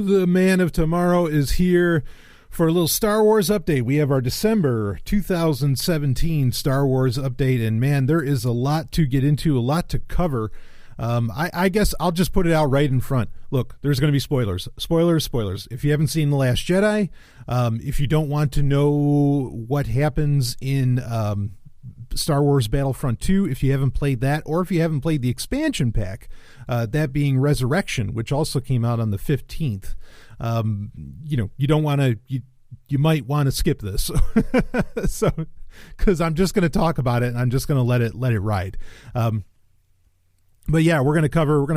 The Man of Tomorrow is here for a little Star Wars update. We have our December 2017 Star Wars update, and man, there is a lot to get into, a lot to cover. I guess I'll just put it out right in front. Look, there's going to be spoilers. Spoilers. If you haven't seen The Last Jedi, if you don't want to know what happens in Star Wars Battlefront II, if you haven't played that, or if you haven't played the expansion pack, that being Resurrection, which also came out on the 15th, you don't want to, you might want to skip this. So, because I'm just going to talk about it and I'm just going to let it ride. But yeah, we're going to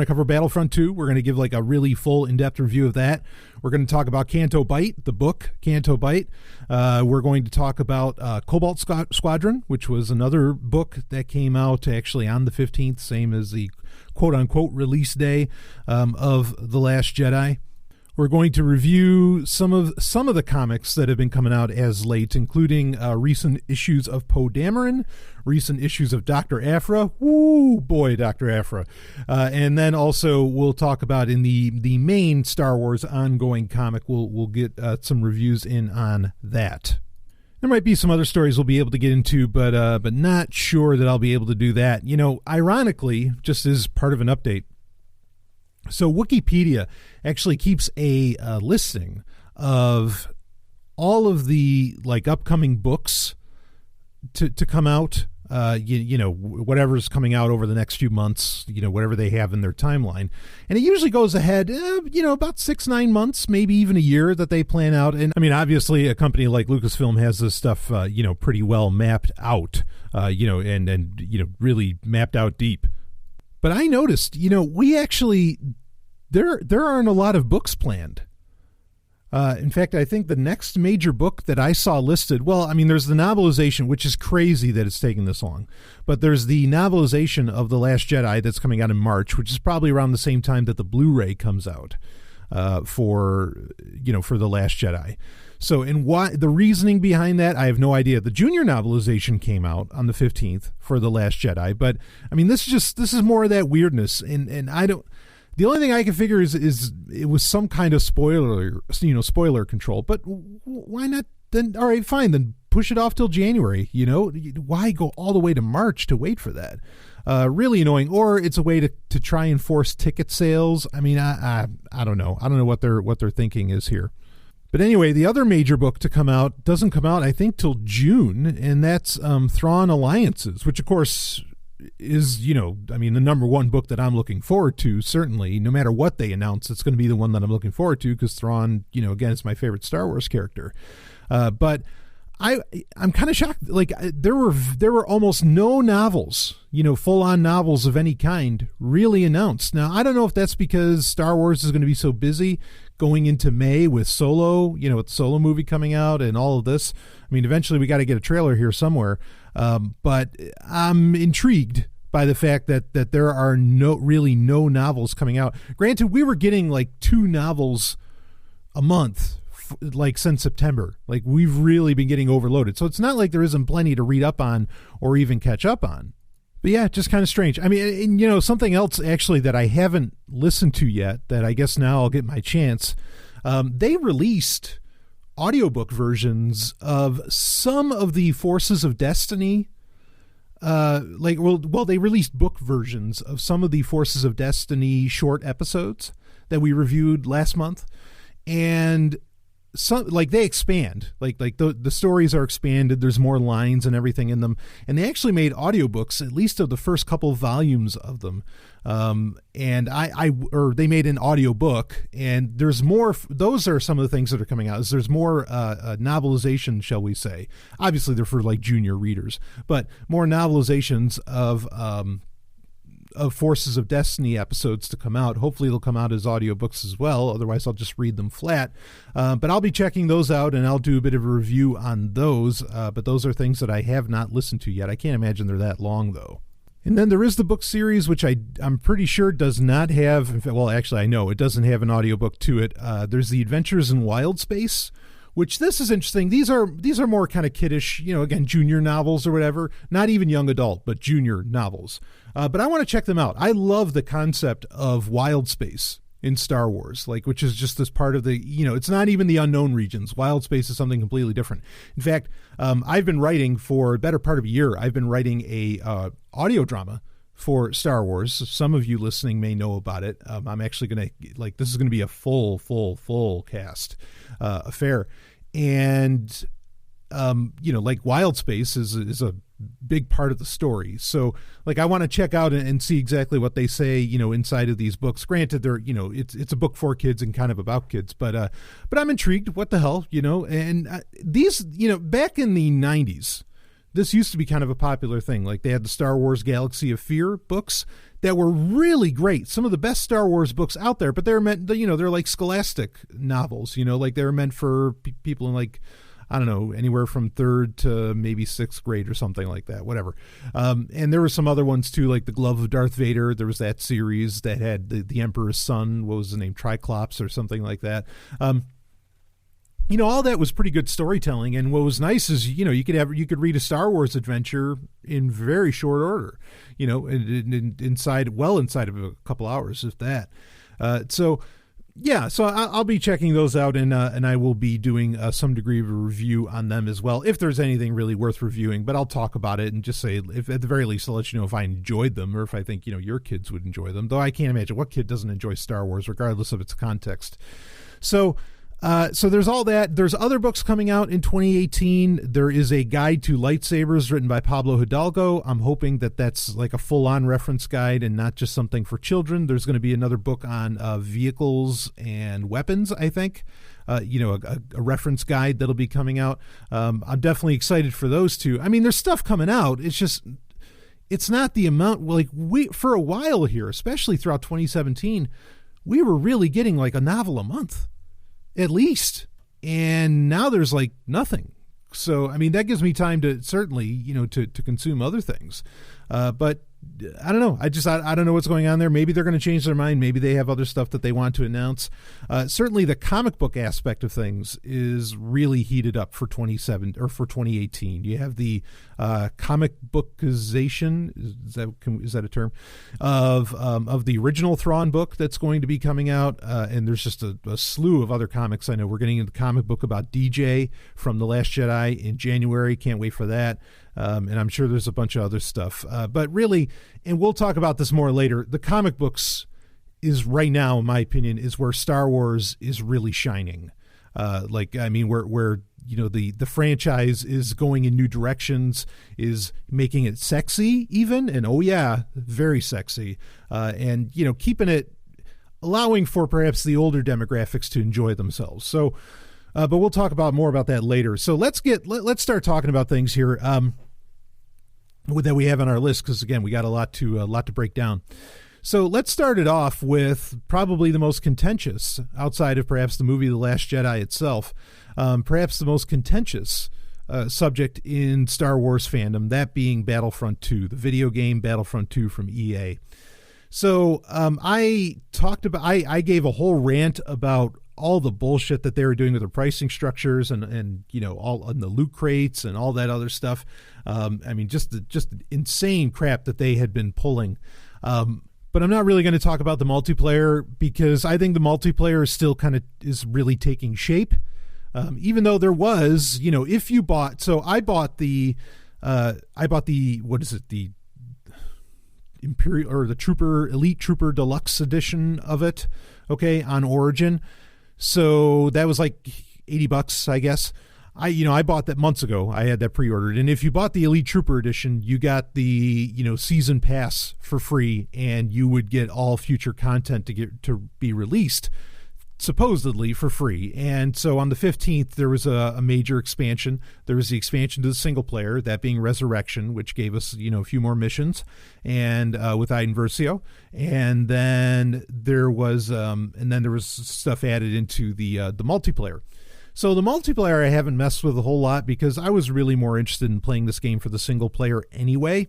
cover Battlefront 2. We're going to give like a really full in-depth review of that. We're going to talk about Canto Bight, the book Canto Bight. We're going to talk about Cobalt Squardon, which was another book that came out actually on the 15th, same as the quote-unquote release day of The Last Jedi. We're going to review some of the comics that have been coming out as late, including recent issues of Poe Dameron, recent issues of Dr. Aphra. Woo, boy, Dr. Aphra. And then also we'll talk about in the main Star Wars ongoing comic. We'll get some reviews in on that. There might be some other stories we'll be able to get into, but not sure that I'll be able to do that. You know, ironically, just as part of an update, so Wikipedia actually keeps a listing of all of the like upcoming books to come out, whatever's coming out over the next few months, whatever they have in their timeline. And it usually goes ahead, about 6-9 months, maybe even a year that they plan out. And I mean, obviously a company like Lucasfilm has this stuff, pretty well mapped out, and really mapped out deep. But I noticed, we actually, there aren't a lot of books planned. In fact, I think the next major book that I saw listed, well, I mean, there's the novelization, which is crazy that it's taking this long. But there's the novelization of The Last Jedi that's coming out in March, which is probably around the same time that the Blu-ray comes out for The Last Jedi. So, and why the reasoning behind that, I have no idea. The junior novelization came out on the 15th for The Last Jedi, but I mean, this is more of that weirdness, and I don't. The only thing I can figure is it was some kind of spoiler control. But why not then? All right, fine, then push it off till January. Why go all the way to March to wait for that? Really annoying. Or it's a way to try and force ticket sales. I mean, I don't know. I don't know what their thinking is here. But anyway, the other major book to come out doesn't come out, I think, till June, and that's Thrawn Alliances, which, of course, is, the number one book that I'm looking forward to, certainly. No matter what they announce, it's going to be the one that I'm looking forward to, because Thrawn, again, is my favorite Star Wars character. But I'm kind of shocked. Like, there were almost no novels, full-on novels of any kind really announced. Now, I don't know if that's because Star Wars is going to be so busy going into May with Solo, with the Solo movie coming out and all of this. I mean, eventually we got to get a trailer here somewhere. But I'm intrigued by the fact that there are no novels coming out. Granted, we were getting like 2 novels a month, like since September. Like, we've really been getting overloaded. So it's not like there isn't plenty to read up on or even catch up on. But yeah, just kind of strange. I mean, and, something else actually that I haven't listened to yet that I guess now I'll get my chance. They released audiobook versions of some of the Forces of Destiny. They released book versions of some of the Forces of Destiny short episodes that we reviewed last month. And some, like, they expand, like the stories are expanded. There's more lines and everything in them, and they actually made audiobooks, at least of the first couple volumes of them. And they made an audiobook, and there's more. Those are some of the things that are coming out. There's more novelization, shall we say? Obviously, they're for like junior readers, but more novelizations of Forces of Destiny episodes to come out. Hopefully they'll come out as audiobooks as well. Otherwise I'll just read them flat. But I'll be checking those out, and I'll do a bit of a review on those. But those are things that I have not listened to yet. I can't imagine they're that long, though. And then there is the book series, which I'm pretty sure does not have, well, actually I know it doesn't have an audiobook to it. There's the Adventures in Wild Space, which this is interesting. These are more kind of kiddish, again, junior novels or whatever, not even young adult, but junior novels. But I want to check them out. I love the concept of wild space in Star Wars, like, which is just this part of the, it's not even the unknown regions. Wild space is something completely different. In fact, I've been writing for a better part of a year. I've been writing a audio drama for Star Wars. Some of you listening may know about it. I'm actually going to, this is going to be a full cast affair. And, wild space is a big part of the story. So I want to check out and see exactly what they say, inside of these books. Granted, they're, it's a book for kids and kind of about kids, but I'm intrigued. What the hell, and these, back in the 90s, this used to be kind of a popular thing. Like, they had the Star Wars Galaxy of Fear books that were really great. Some of the best Star Wars books out there, but they're meant, they're like scholastic novels, like they were meant for people in I don't know, anywhere from 3rd to maybe 6th grade or something like that, whatever. And there were some other ones too, like The Glove of Darth Vader. There was that series that had the Emperor's son, what was the name, Triclops or something like that. All that was pretty good storytelling. And what was nice is, you could read a Star Wars adventure in very short order, inside of a couple hours, if that. So I'll be checking those out, and I will be doing some degree of a review on them as well, if there's anything really worth reviewing. But I'll talk about it and just say, if at the very least, I'll let you know if I enjoyed them or if I think, your kids would enjoy them. Though I can't imagine what kid doesn't enjoy Star Wars, regardless of its context. So there's all that. There's other books coming out in 2018. There is a guide to lightsabers written by Pablo Hidalgo. I'm hoping that that's like a full-on reference guide and not just something for children. There's going to be another book on vehicles and weapons, I think. A reference guide that'll be coming out. I'm definitely excited for those two. I mean, there's stuff coming out. It's just, it's not the amount. For a while here, especially throughout 2017, we were really getting like a novel a month, at least. And now there's like nothing. So, I mean, that gives me time to certainly, to consume other things. But I don't know. I don't know what's going on there. Maybe they're going to change their mind. Maybe they have other stuff that they want to announce. Certainly the comic book aspect of things is really heated up for 2018. You have the comic bookization, is that a term, of the original Thrawn book that's going to be coming out. And there's just a slew of other comics. I know we're getting into the comic book about DJ from The Last Jedi in January. Can't wait for that. And I'm sure there's a bunch of other stuff. But really, and we'll talk about this more later, the comic books is right now, in my opinion, is where Star Wars is really shining. Where the franchise is going in new directions, is making it sexy even, and very sexy. And keeping it, allowing for perhaps the older demographics to enjoy themselves. So, but we'll talk more about that later. So let's start talking about things here that we have on our list, because again, we got a lot to break down. So let's start it off with probably the most contentious, outside of perhaps the movie The Last Jedi itself, perhaps the most contentious subject in Star Wars fandom, that being Battlefront II, the video game Battlefront II from EA. So I gave a whole rant about all the bullshit that they were doing with their pricing structures and all on the loot crates and all that other stuff. Just insane crap that they had been pulling. But I'm not really going to talk about the multiplayer, because I think the multiplayer is still is really taking shape. Even though there was, if you bought, so I bought the what is it? The Imperial or the Elite Trooper Deluxe edition of it. Okay. On Origin. So that was like $80, I guess. I bought that months ago. I had that pre-ordered. And if you bought the Elite Trooper edition, you got the, season pass for free, and you would get all future content to be released, supposedly for free. And so on the 15th, there was a major expansion. There was the expansion to the single player, that being Resurrection, which gave us, a few more missions, and with Iden Versio. And then there was stuff added into the multiplayer. So the multiplayer I haven't messed with a whole lot, because I was really more interested in playing this game for the single player anyway.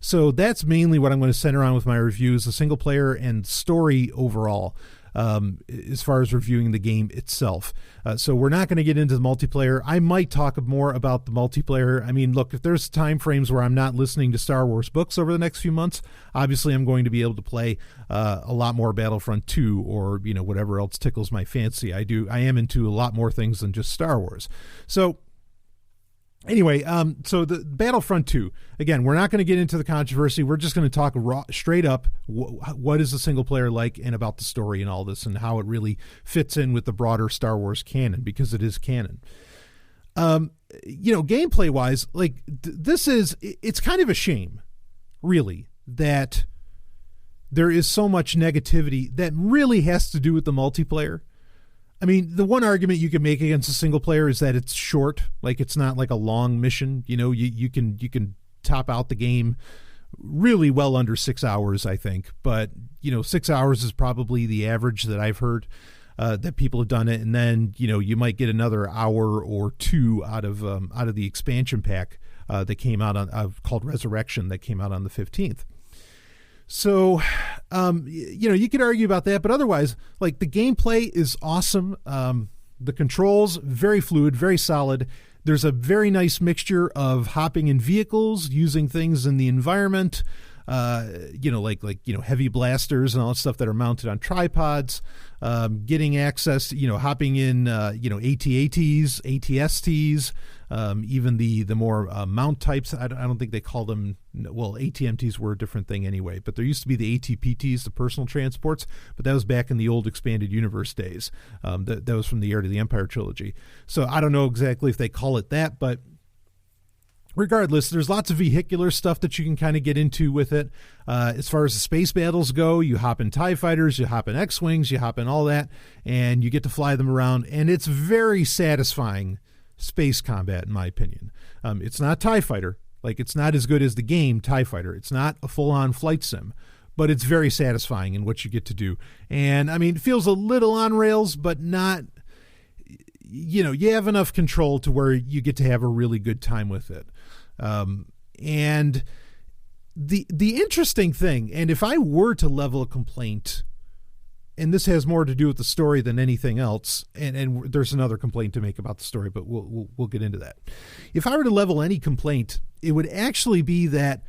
So that's mainly what I'm going to center on with my reviews, the single player and story overall. as far as reviewing the game itself. So we're not going to get into the multiplayer. I might talk more about the multiplayer. I mean, look, if there's time frames where I'm not listening to Star Wars books over the next few months, obviously I'm going to be able to play a lot more Battlefront 2 or, whatever else tickles my fancy. I am into a lot more things than just Star Wars. So anyway, so the Battlefront 2, again, we're not going to get into the controversy. We're just going to talk straight up what is the single player like and about the story and all this and how it really fits in with the broader Star Wars canon, because it is canon. Gameplay wise, like it's kind of a shame, really, that there is so much negativity that really has to do with the multiplayer. I mean, the one argument you can make against a single player is that it's short. Like, it's not like a long mission. You can top out the game really well under 6 hours, I think. But 6 hours is probably the average that I've heard that people have done it. And then you might get another hour or two out of the expansion pack that came out on called Resurrection, that came out on the 15th. So, you could argue about that, but otherwise, like, the gameplay is awesome. The controls, very fluid, very solid. There's a very nice mixture of hopping in vehicles, using things in the environment, heavy blasters and all that stuff that are mounted on tripods, getting access, hopping in, AT-ATs, AT-STs, even the more mount types. I don't think they call them, well, AT-MTs were a different thing anyway, but there used to be the AT-PTs, the personal transports, but that was back in the old expanded universe days. That was from the Heir to the Empire trilogy. So I don't know exactly if they call it that, but regardless, there's lots of vehicular stuff that you can kind of get into with it. As far as the space battles go, you hop in TIE fighters, you hop in X-Wings, you hop in all that, and you get to fly them around, and it's very satisfying space combat, in my opinion. It's not TIE Fighter. Like, it's not as good as the game TIE Fighter. It's not a full-on flight sim, but it's very satisfying in what you get to do. And, I mean, it feels a little on rails, but not, you have enough control to where you get to have a really good time with it. And the interesting thing, and if I were to level a complaint, and this has more to do with the story than anything else, and there's another complaint to make about the story, but we'll get into that. If I were to level any complaint, it would actually be that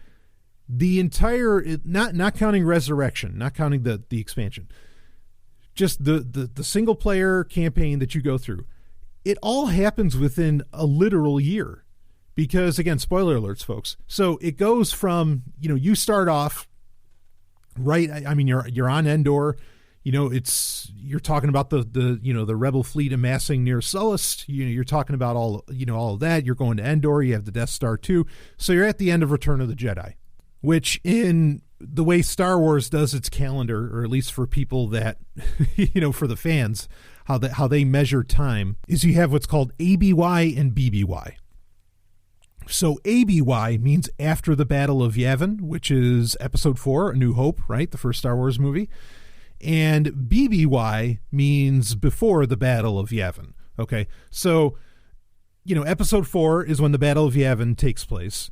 the entire, not counting Resurrection, not counting the expansion, just the single player campaign that you go through, it all happens within a literal year. Because, again, spoiler alerts, folks. So it goes from, you start off, right, I mean, you're on Endor, you're talking about the rebel fleet amassing near Sullust, you're talking about all of that. You're going to Endor, you have the Death Star 2. So you're at the end of Return of the Jedi, which in the way Star Wars does its calendar, or at least for people that, for the fans, how they measure time, is you have what's called ABY and BBY. So ABY means after the Battle of Yavin, which is Episode 4, A New Hope, right? The first Star Wars movie. And BBY means before the Battle of Yavin. Okay, so, Episode 4 is when the Battle of Yavin takes place.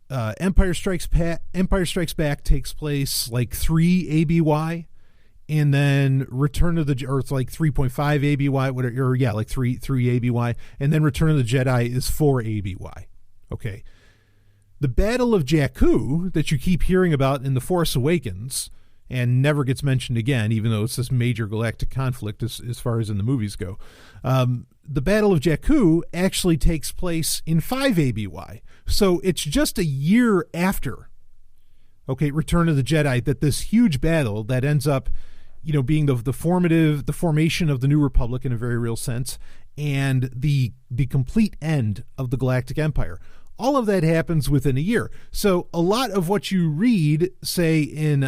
Empire Strikes Back takes place like 3 ABY. And then Return of the, or it's like 3.5 ABY, whatever, or yeah, like 3 ABY. And then Return of the Jedi is 4 ABY. Okay. The Battle of Jakku that you keep hearing about in The Force Awakens and never gets mentioned again, even though it's this major galactic conflict as far as in the movies go. The Battle of Jakku actually takes place in 5 ABY. So it's just a year after, okay, Return of the Jedi, that this huge battle that ends up, being the formation of the New Republic in a very real sense, and the complete end of the Galactic Empire. All of that happens within a year. So a lot of what you read, say in,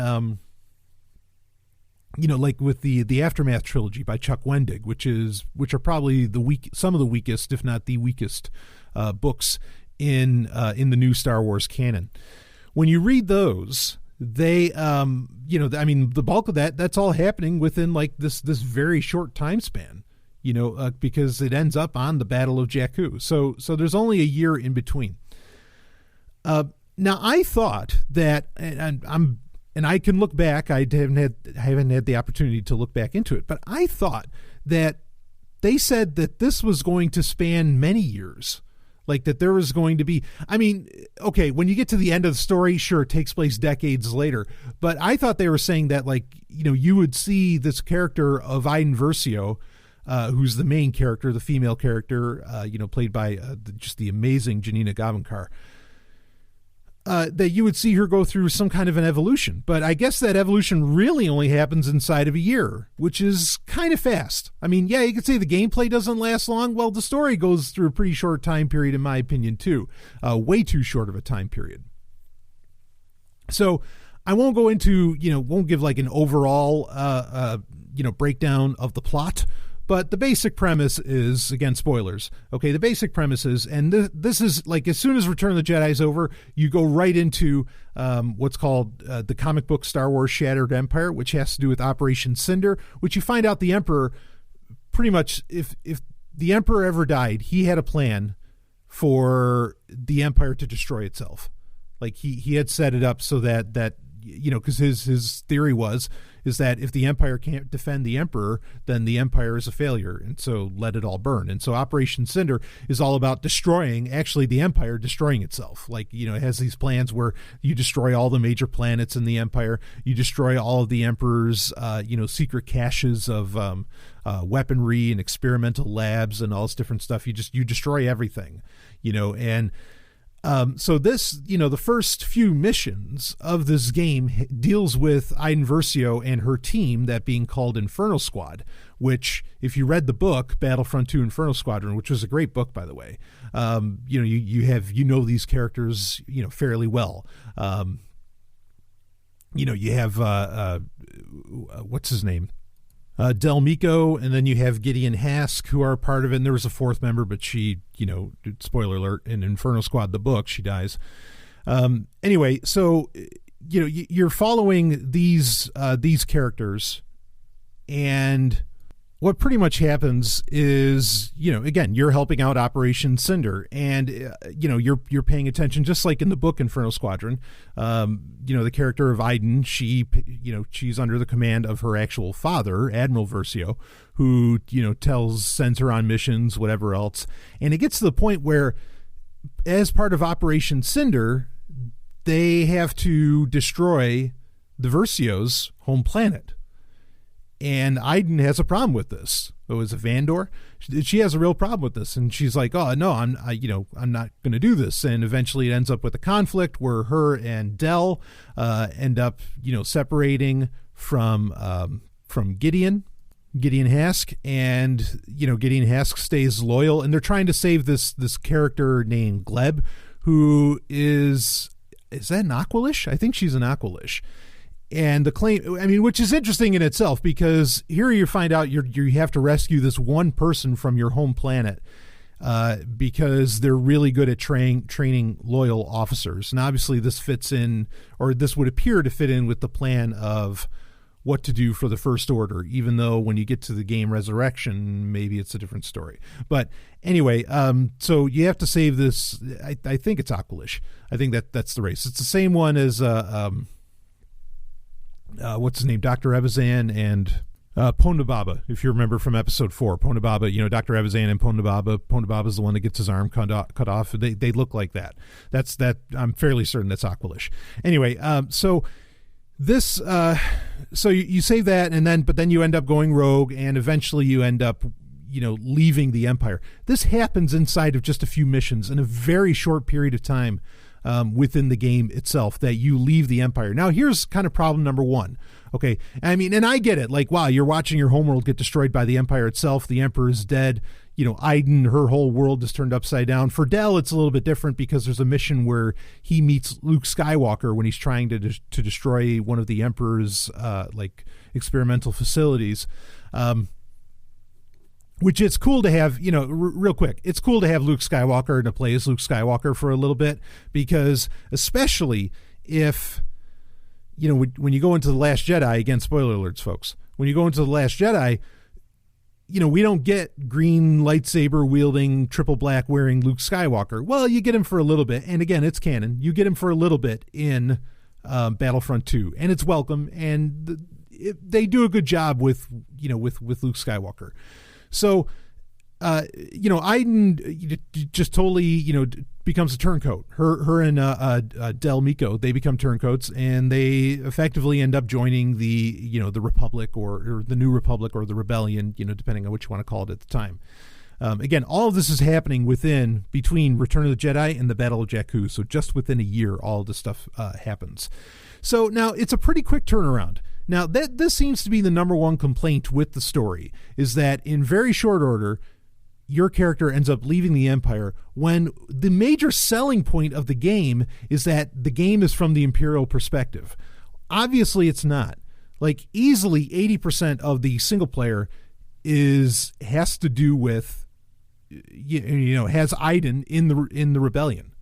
like with the Aftermath trilogy by Chuck Wendig, which are probably some of the weakest, if not the weakest, books in the new Star Wars canon. When you read those, they, the bulk of that's all happening within like this very short time span, because it ends up on the Battle of Jakku. So there's only a year in between. Now I thought that, and and I can look back. I haven't had the opportunity to look back into it, but I thought that they said that this was going to span many years. Like that there was going to be, I mean, okay, when you get to the end of the story, sure, it takes place decades later. But I thought they were saying that, like, you know, you would see this character of Iden Versio, who's the main character, the female character, played by just the amazing Janina Gavankar, that you would see her go through some kind of an evolution. But I guess that evolution really only happens inside of a year, which is kind of fast. I mean, yeah, you could say the gameplay doesn't last long. Well, the story goes through a pretty short time period, in my opinion, too. Way too short of a time period. So I won't go into, won't give like an overall, breakdown of the plot. But the basic premise is, again, spoilers. Okay, the basic premise is, and this is like as soon as Return of the Jedi is over, you go right into what's called the comic book Star Wars Shattered Empire, which has to do with Operation Cinder, which you find out the Emperor, pretty much, if the Emperor ever died, he had a plan for the Empire to destroy itself. Like he had set it up so that because his theory is that if the Empire can't defend the Emperor, then the Empire is a failure, and so let it all burn. And so Operation Cinder is all about destroying, actually the Empire destroying itself. Like, it has these plans where you destroy all the major planets in the Empire, you destroy all of the Emperor's, secret caches of weaponry and experimental labs and all this different stuff. You destroy everything, and so this, the first few missions of this game deals with Iden Versio and her team, that being called Inferno Squad, which, if you read the book, Battlefront II Inferno Squadron, which was a great book, by the way, you these characters, fairly well. You have, what's his name? Del Mico, and then you have Gideon Hask, who are part of it, and there was a fourth member, but she, spoiler alert, in Inferno Squad, the book, she dies. Anyway, so, you're following these characters, and what pretty much happens is, again, you're helping out Operation Cinder, and, you're paying attention, just like in the book Inferno Squadron. The character of Iden, she's under the command of her actual father, Admiral Versio, who, sends her on missions, whatever else. And it gets to the point where, as part of Operation Cinder, they have to destroy the Versio's home planet. And Iden has a problem with this. It was a Vandor. She has a real problem with this, and she's like, "Oh no, I'm not going to do this." And eventually, it ends up with a conflict where her and Del end up, separating from Gideon Hask, and Gideon Hask stays loyal, and they're trying to save this character named Gleb, who is that an Aqualish? I think she's an Aqualish. And the claim, which is interesting in itself, because here you find out you have to rescue this one person from your home planet because they're really good at training loyal officers. And obviously this fits in, or this would appear to fit in, with the plan of what to do for the First Order, even though when you get to the game Resurrection, maybe it's a different story. But anyway, so you have to save this, I think it's Aqualish. I think that's the race. It's the same one as... what's his name? Dr. Evazan and Ponda, if you remember from episode 4. Ponda, Dr. Evazan and Ponda. Ponda is the one that gets his arm cut off. They look like that. I'm fairly certain that's Aqualish. Anyway, so this, so you save that, but then you end up going rogue, and eventually you end up, leaving the Empire. This happens inside of just a few missions in a very short period of time. Within the game itself, that you leave the Empire. Now, here's kind of problem number one. Okay, and I get it. Like, wow, you're watching your homeworld get destroyed by the Empire itself. The Emperor is dead. Iden, her whole world is turned upside down. For Del, it's a little bit different, because there's a mission where he meets Luke Skywalker when he's trying to destroy one of the Emperor's experimental facilities. Which it's cool to have, real quick, it's cool to have Luke Skywalker to play as Luke Skywalker for a little bit, because especially if, when you go into The Last Jedi, again, spoiler alerts, folks, when you go into The Last Jedi, we don't get green lightsaber wielding, triple black wearing Luke Skywalker. Well, you get him for a little bit, and again, it's canon. You get him for a little bit in Battlefront 2, and it's welcome, and they do a good job with Luke Skywalker. So, Iden just totally, becomes a turncoat. Her and Del Miko, they become turncoats, and they effectively end up joining the Republic or the New Republic or the Rebellion, depending on what you want to call it at the time. Again, all of this is happening between Return of the Jedi and the Battle of Jakku. So just within a year, all of this stuff happens. So now it's a pretty quick turnaround. Now this seems to be the number one complaint with the story, is that in very short order, your character ends up leaving the Empire when the major selling point of the game is that the game is from the Imperial perspective. Obviously it's not. Like, easily 80% of the single player has to do with, has Iden in the rebellion.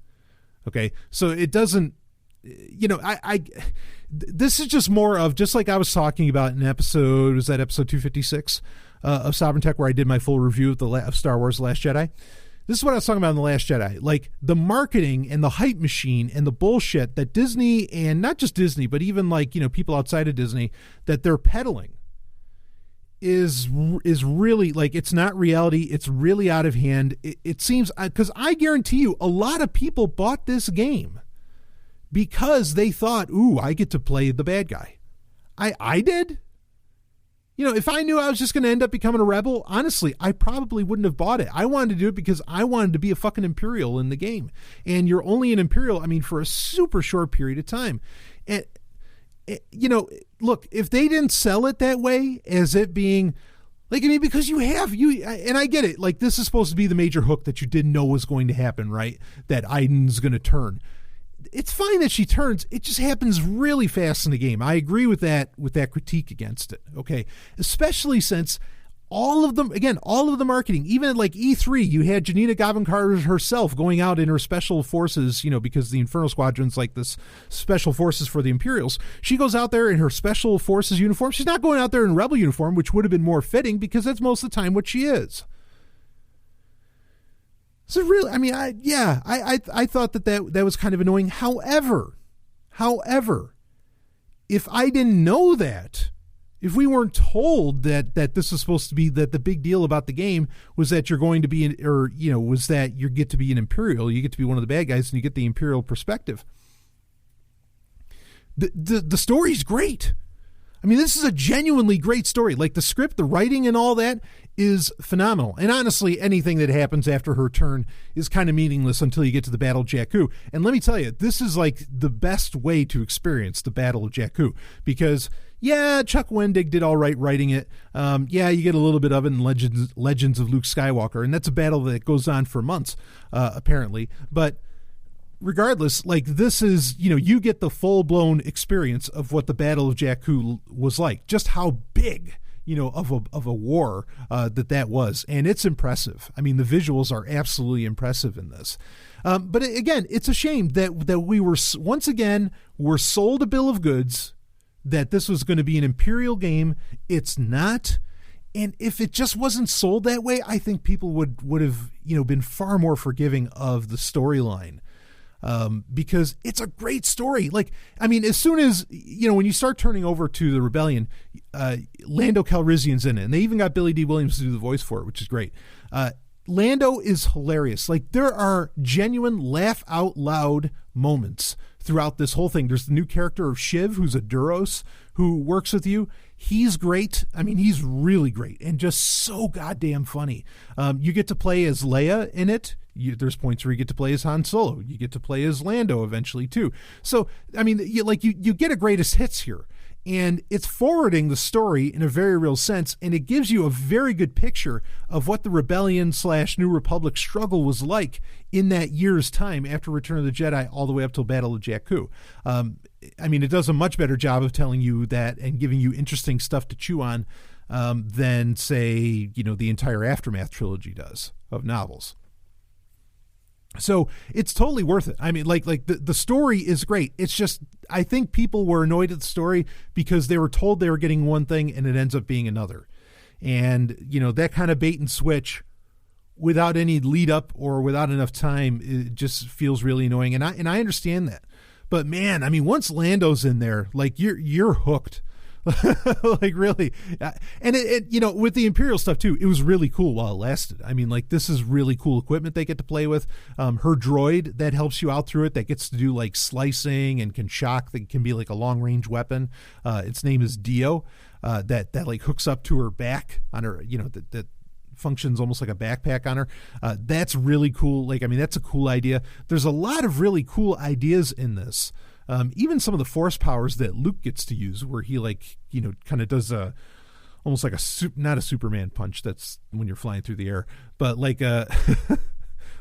Okay. So it doesn't, this is just more of, just like I was talking about in episode 256 of Sovereign Tech, where I did my full review of Star Wars The Last Jedi. This is what I was talking about in The Last Jedi. Like, the marketing and the hype machine and the bullshit that Disney, and not just Disney, but even people outside of Disney, that they're peddling is really, like, it's not reality. It's really out of hand. It seems, because I guarantee you a lot of people bought this game because they thought, ooh, I get to play the bad guy. I did. If I knew I was just going to end up becoming a rebel, honestly, I probably wouldn't have bought it. I wanted to do it because I wanted to be a fucking Imperial in the game. And you're only an Imperial, for a super short period of time. And, look, if they didn't sell it that way, as it being, because and I get it, like, this is supposed to be the major hook that you didn't know was going to happen, right? That Iden's going to turn. It's fine that she turns. It just happens really fast in the game. I agree with that critique against it. Okay. Especially since all of the marketing, even at like E3, you had Janina Gavin Carter herself going out in her special forces, because the Inferno Squadron's like this special forces for the Imperials. She goes out there in her special forces uniform. She's not going out there in rebel uniform, which would have been more fitting because that's most of the time what she is. So really, I thought that was kind of annoying. However, if I didn't know that, if we weren't told that this was supposed to be, that the big deal about the game was that you're going to be, was that you get to be an Imperial, you get to be one of the bad guys, and you get the Imperial perspective. The story's great. This is a genuinely great story. Like, the script, the writing, and all that is phenomenal. And honestly, anything that happens after her turn is kind of meaningless until you get to the Battle of Jakku. And let me tell you, this is like the best way to experience the Battle of Jakku, because Chuck Wendig did all right writing it. You get a little bit of it in Legends of Luke Skywalker, and that's a battle that goes on for months, apparently. But regardless, like, this is, you get the full-blown experience of what the Battle of Jakku was like, just how big, of a war that was. And it's impressive. The visuals are absolutely impressive in this. But again, it's a shame that we were sold a bill of goods that this was going to be an Imperial game. It's not. And if it just wasn't sold that way, I think people would have, been far more forgiving of the storyline. Because it's a great story. Like, as soon as, when you start turning over to the Rebellion, Lando Calrissian's in it, and they even got Billy D. Williams to do the voice for it, which is great. Lando is hilarious. Like, there are genuine laugh out loud moments throughout this whole thing. There's the new character of Shiv, who's a Duros, who works with you. He's great. He's really great and just so goddamn funny. You get to play as Leia in it. There's points where you get to play as Han Solo. You get to play as Lando eventually too. So, you get a greatest hits here, and it's forwarding the story in a very real sense. And it gives you a very good picture of what the Rebellion / New Republic struggle was like in that year's time after Return of the Jedi all the way up till Battle of Jakku. It does a much better job of telling you that and giving you interesting stuff to chew on than, say, the entire Aftermath trilogy does of novels. So it's totally worth it. The story is great. It's just, I think people were annoyed at the story because they were told they were getting one thing and it ends up being another. And, that kind of bait and switch without any lead up or without enough time, it just feels really annoying. And I understand that. But man, I mean, once Lando's in there, like you're hooked. Like really, and it you know, with the Imperial stuff too, it was really cool while it lasted. I mean, like, this is really cool equipment they get to play with. Her droid that helps you out through it, that gets to do like slicing and can shock, that can be like a long range weapon. Its name is Dio. That like hooks up to her back on her, you know, that functions almost like a backpack on her. That's really cool. Like, I mean, that's a cool idea. There's a lot of really cool ideas in this. Even some of the force powers that Luke gets to use, where he, like, you know, kind of does almost like not a Superman punch, that's when you're flying through the air, but like a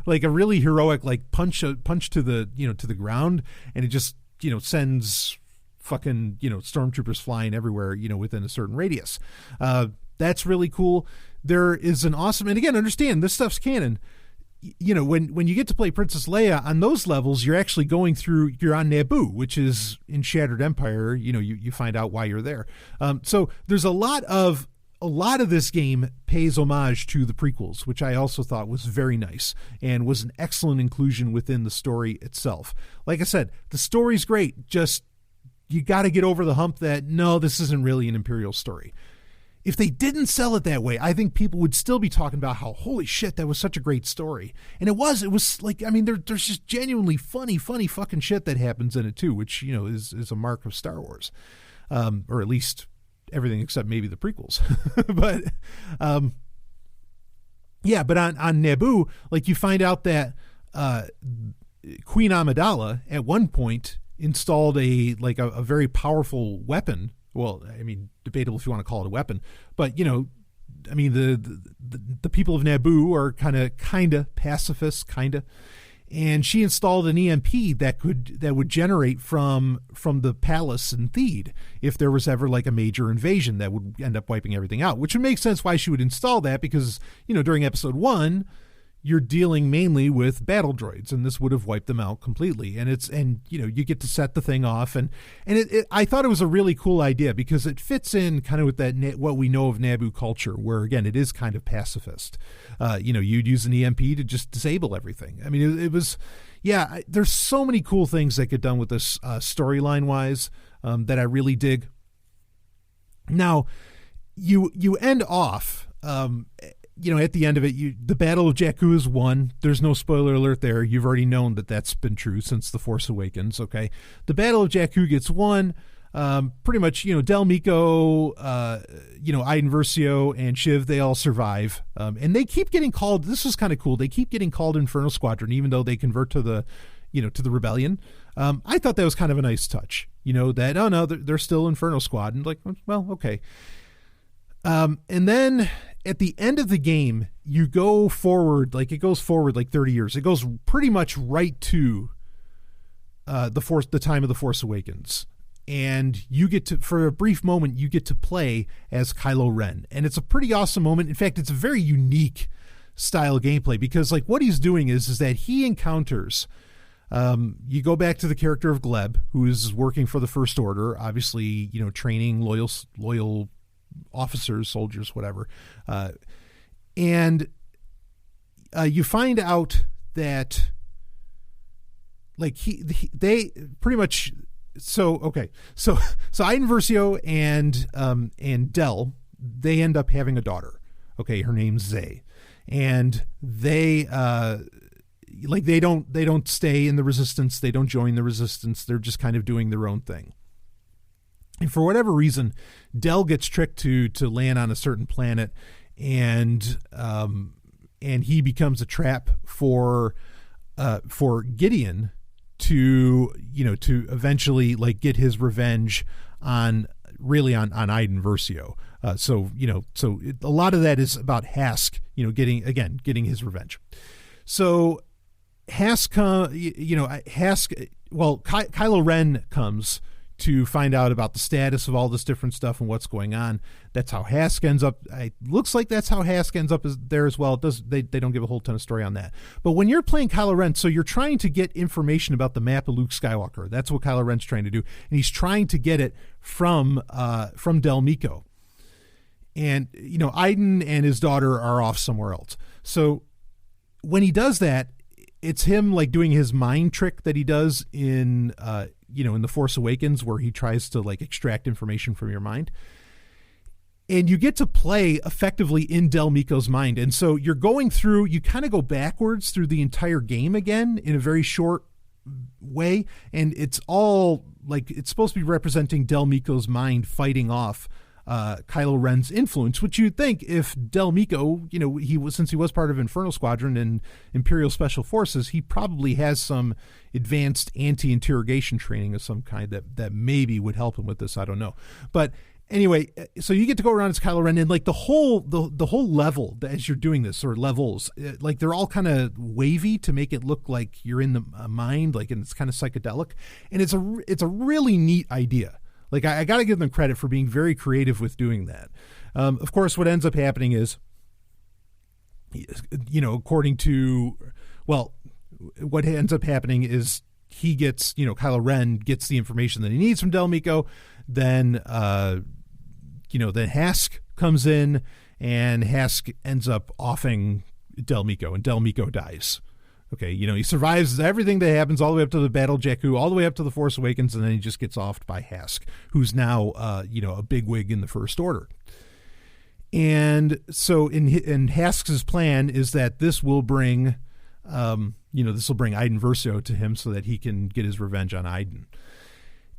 like a really heroic like punch to the, you know, to the ground, and it just, you know, sends fucking, you know, stormtroopers flying everywhere, you know, within a certain radius. That's really cool. There is an awesome, and again, understand this stuff's canon. You know, when you get to play Princess Leia on those levels, you're actually you're on Naboo, which is in Shattered Empire. You know, you find out why you're there. So there's a lot of this game pays homage to the prequels, which I also thought was very nice and was an excellent inclusion within the story itself. Like I said, the story's great. Just, you got to get over the hump that, no, this isn't really an Imperial story. If they didn't sell it that way, I think people would still be talking about how, holy shit, that was such a great story. And it was like, I mean, there's just genuinely funny fucking shit that happens in it too, which, you know, is a mark of Star Wars. Or at least everything except maybe the prequels. But, yeah, but on Naboo, like, you find out that, Queen Amidala at one point installed a very powerful weapon. Well, I mean, debatable if you want to call it a weapon, but, you know, I mean, the people of Naboo are kind of pacifists, and she installed an EMP that would generate from the palace in Theed if there was ever like a major invasion that would end up wiping everything out, which would make sense why she would install that, because, you know, during episode 1, you're dealing mainly with battle droids, and this would have wiped them out completely. And you know, you get to set the thing off, and I thought it was a really cool idea, because it fits in kind of with that what we know of Naboo culture, where again, it is kind of pacifist. You know, you'd use an EMP to just disable everything. I mean, it was, yeah. There's so many cool things that get done with this storyline wise that I really dig. Now, you end off. You know, at the end of it, the Battle of Jakku is won. There's no spoiler alert there. You've already known that that's been true since The Force Awakens, okay? The Battle of Jakku gets won. Pretty much, you know, Del Meeko, you know, Iden Versio and Shiv, they all survive. And they keep getting called, this is kind of cool, they keep getting called Inferno Squadron, even though they convert to the Rebellion. I thought that was kind of a nice touch, you know, that, oh no, they're still Inferno Squad. And like, well, okay. And then at the end of the game, you go forward, like it goes forward like 30 years. It goes pretty much right to the time of The Force Awakens. And you get to, for a brief moment, you get to play as Kylo Ren. And it's a pretty awesome moment. In fact, it's a very unique style of gameplay, because like what he's doing is that he encounters, you go back to the character of Gleb, who is working for the First Order, obviously, you know, training loyal officers, soldiers, whatever. And you find out that like they pretty much, so Iden Versio and Del, they end up having a daughter. Okay. Her name's Zay, and they don't stay in the Resistance. They don't join the Resistance. They're just kind of doing their own thing. And for whatever reason, Del gets tricked to land on a certain planet, and he becomes a trap for Gideon to eventually like get his revenge on Iden Versio. So a lot of that is about Hask, you know, getting his revenge. So Kylo Ren comes to find out about the status of all this different stuff and what's going on. That's how Hask ends up. It looks like that's how Hask ends up there as well. It does. They don't give a whole ton of story on that. But when you're playing Kylo Ren, so you're trying to get information about the map of Luke Skywalker. That's what Kylo Ren's trying to do, and he's trying to get it from Del Meeko. And you know, Iden and his daughter are off somewhere else. So when he does that, it's him like doing his mind trick that he does in in The Force Awakens, where he tries to like extract information from your mind. And you get to play effectively in Del Meeko's mind. And so you're going through, you kind of go backwards through the entire game again in a very short way. And it's all like, it's supposed to be representing Del Meeko's mind fighting off Kylo Ren's influence, which you'd think if Del Meeko, since he was part of Inferno Squadron and Imperial Special Forces, he probably has some advanced anti-interrogation training of some kind that maybe would help him with this. I don't know. But anyway, so you get to go around as Kylo Ren, and like the whole level as you're doing this, or levels, like they're all kind of wavy to make it look like you're in the mind, like, and it's kind of psychedelic, and it's a really neat idea. Like I got to give them credit for being very creative with doing that. Of course, what ends up happening is, according to, well, what ends up happening is he gets, Kylo Ren gets the information that he needs from Del Meeko. Then, then Hask comes in, and Hask ends up offing Del Meeko, and Del Meeko dies. Okay, he survives everything that happens all the way up to the Battle of Jakku, all the way up to the Force Awakens, and then he just gets offed by Hask, who's now, a bigwig in the First Order. And so, in Hask's plan is that this will bring, Iden Versio to him so that he can get his revenge on Iden.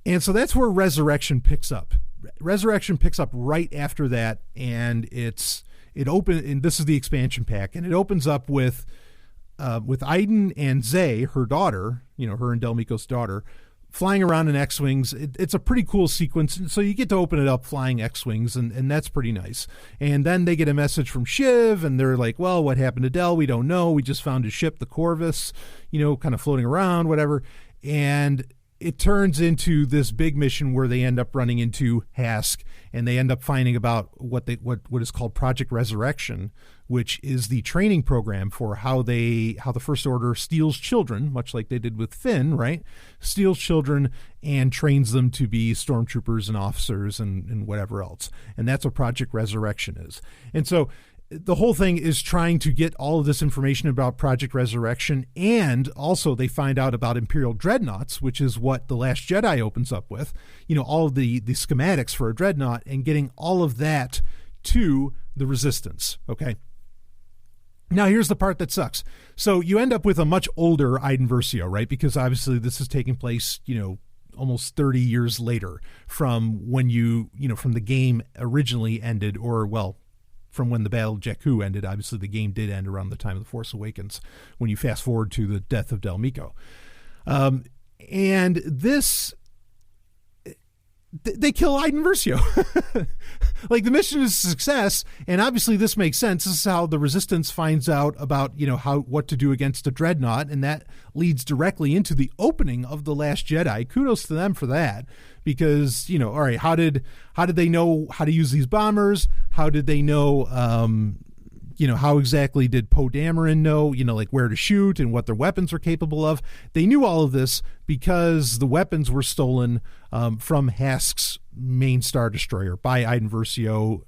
And so that's where Resurrection picks up. Resurrection picks up right after that, and and this is the expansion pack, and it opens up with Iden and Zay, her daughter, her and Del Meeko's daughter, flying around in X-Wings. It's a pretty cool sequence, and so you get to open it up flying X-Wings, and that's pretty nice. And then they get a message from Shiv, and they're like, well, what happened to Del? We don't know. We just found his ship, the Corvus, kind of floating around, whatever. And it turns into this big mission where they end up running into Hask, and they end up finding about what is called Project Resurrection, which is the training program for how the First Order steals children, much like they did with Finn, right? Steals children and trains them to be stormtroopers and officers and whatever else. And that's what Project Resurrection is. And so the whole thing is trying to get all of this information about Project Resurrection, and also they find out about Imperial Dreadnoughts, which is what The Last Jedi opens up with, all of the schematics for a Dreadnought, and getting all of that to the Resistance, okay? Now, here's the part that sucks. So you end up with a much older Iden Versio, right? Because obviously this is taking place, almost 30 years later from when from the game originally ended, or, well, from when the Battle of Jakku ended. Obviously, the game did end around the time of The Force Awakens when you fast forward to the death of Del Meeko. And this... They kill Iden Versio. Like, the mission is a success, and obviously this makes sense. This is how the Resistance finds out about, what to do against a Dreadnought, and that leads directly into the opening of The Last Jedi. Kudos to them for that, because, all right, how did they know how to use these bombers? How did they know, how exactly did Poe Dameron know, like where to shoot and what their weapons were capable of? They knew all of this because the weapons were stolen from Hask's main Star Destroyer by Iden Versio,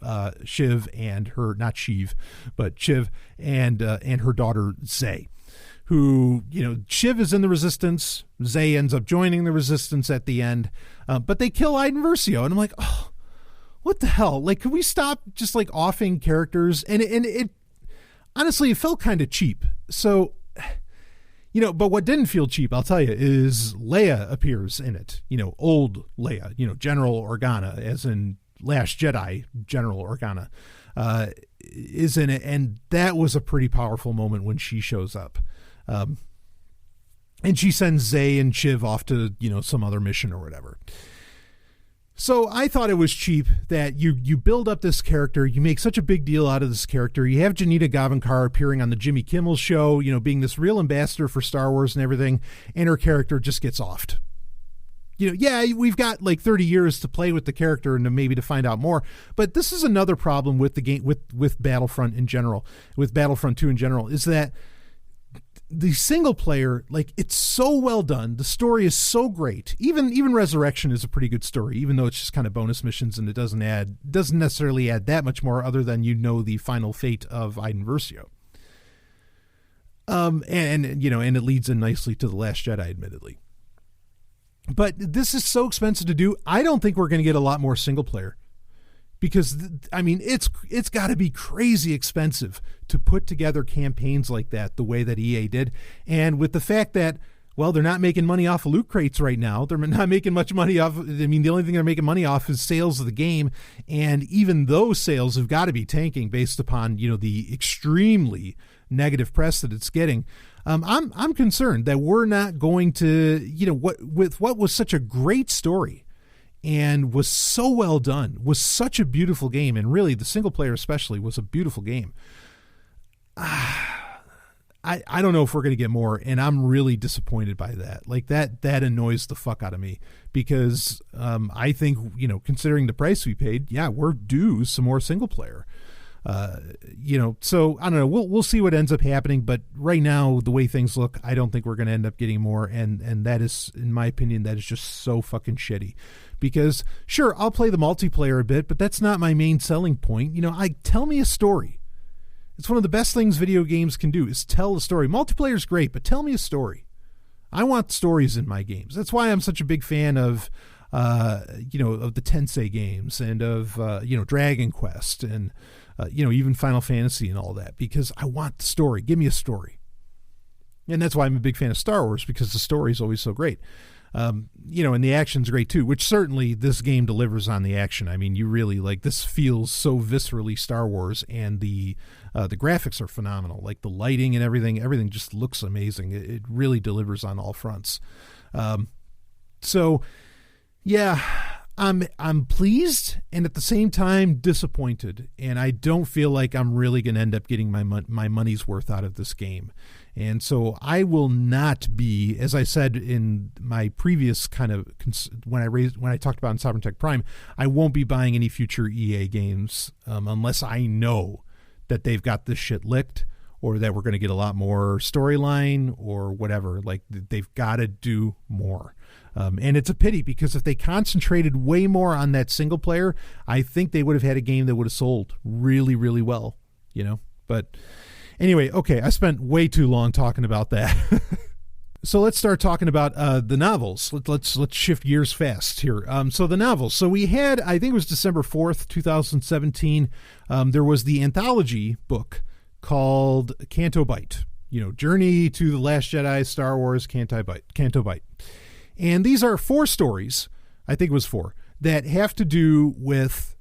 Shiv and her, not Sheev, but Shiv and her daughter Zay, who, Shiv is in the Resistance. Zay ends up joining the Resistance at the end, but they kill Iden Versio, and I'm like, oh, what the hell? Like, could we stop just like offing characters? And it honestly, it felt kind of cheap. So, but what didn't feel cheap, I'll tell you, is Leia appears in it. Old Leia, General Organa, as in Last Jedi, General Organa, is in it. And that was a pretty powerful moment when she shows up. And she sends Zay and Shiv off to, some other mission or whatever. So I thought it was cheap that you build up this character, you make such a big deal out of this character. You have Janita Gavankar appearing on the Jimmy Kimmel show, being this real ambassador for Star Wars and everything, and her character just gets offed. We've got like 30 years to play with the character and maybe to find out more. But this is another problem with the game, with Battlefront in general, with Battlefront 2 in general, is that the single player, like, it's so well done. The story is so great. Even Resurrection is a pretty good story, even though it's just kind of bonus missions and it doesn't necessarily add that much more other than the final fate of Iden Versio. And it leads in nicely to The Last Jedi, admittedly. But this is so expensive to do. I don't think we're going to get a lot more single player, because I mean, it's got to be crazy expensive to put together campaigns like that the way that EA did. And with the fact that, well, they're not making money off of loot crates right now. They're not making much money off. I mean, the only thing they're making money off is sales of the game. And even those sales have got to be tanking based upon, the extremely negative press that it's getting. I'm concerned that we're not going to, with what was such a great story and was so well done, was such a beautiful game. And really the single player especially was a beautiful game. I don't know if we're going to get more, and I'm really disappointed by that. Like that annoys the fuck out of me, because I think, considering the price we paid, yeah, we're due some more single player. So I don't know. We'll see what ends up happening, but right now, the way things look, I don't think we're going to end up getting more, and that is, in my opinion, that is just so fucking shitty. Because sure, I'll play the multiplayer a bit, but that's not my main selling point. Tell me a story. It's one of the best things video games can do, is tell a story. Multiplayer is great, but tell me a story. I want stories in my games. That's why I'm such a big fan of, of the Tensei games and of, Dragon Quest and, even Final Fantasy and all that, because I want the story. Give me a story. And that's why I'm a big fan of Star Wars, because the story is always so great. And the action's great too, which certainly this game delivers on the action. I mean, you really this feels so viscerally Star Wars, and the graphics are phenomenal. Like the lighting and everything just looks amazing. It really delivers on all fronts. So yeah, I'm pleased and at the same time disappointed, and I don't feel like I'm really going to end up getting my money's worth out of this game. And so I will not be, as I said in my previous kind of when I talked about in Sovereign Tech Prime, I won't be buying any future EA games unless I know that they've got this shit licked, or that we're going to get a lot more storyline or whatever. Like, they've got to do more. And it's a pity, because if they concentrated way more on that single player, I think they would have had a game that would have sold really, really well, But anyway, okay, I spent way too long talking about that. So let's start talking about the novels. Let's shift gears fast here. So the novels. So we had, I think it was December 4th, 2017, there was the anthology book called Canto Bight. Journey to the Last Jedi, Star Wars, Canto Bight. And these are 4 stories, I think it was 4, that have to do with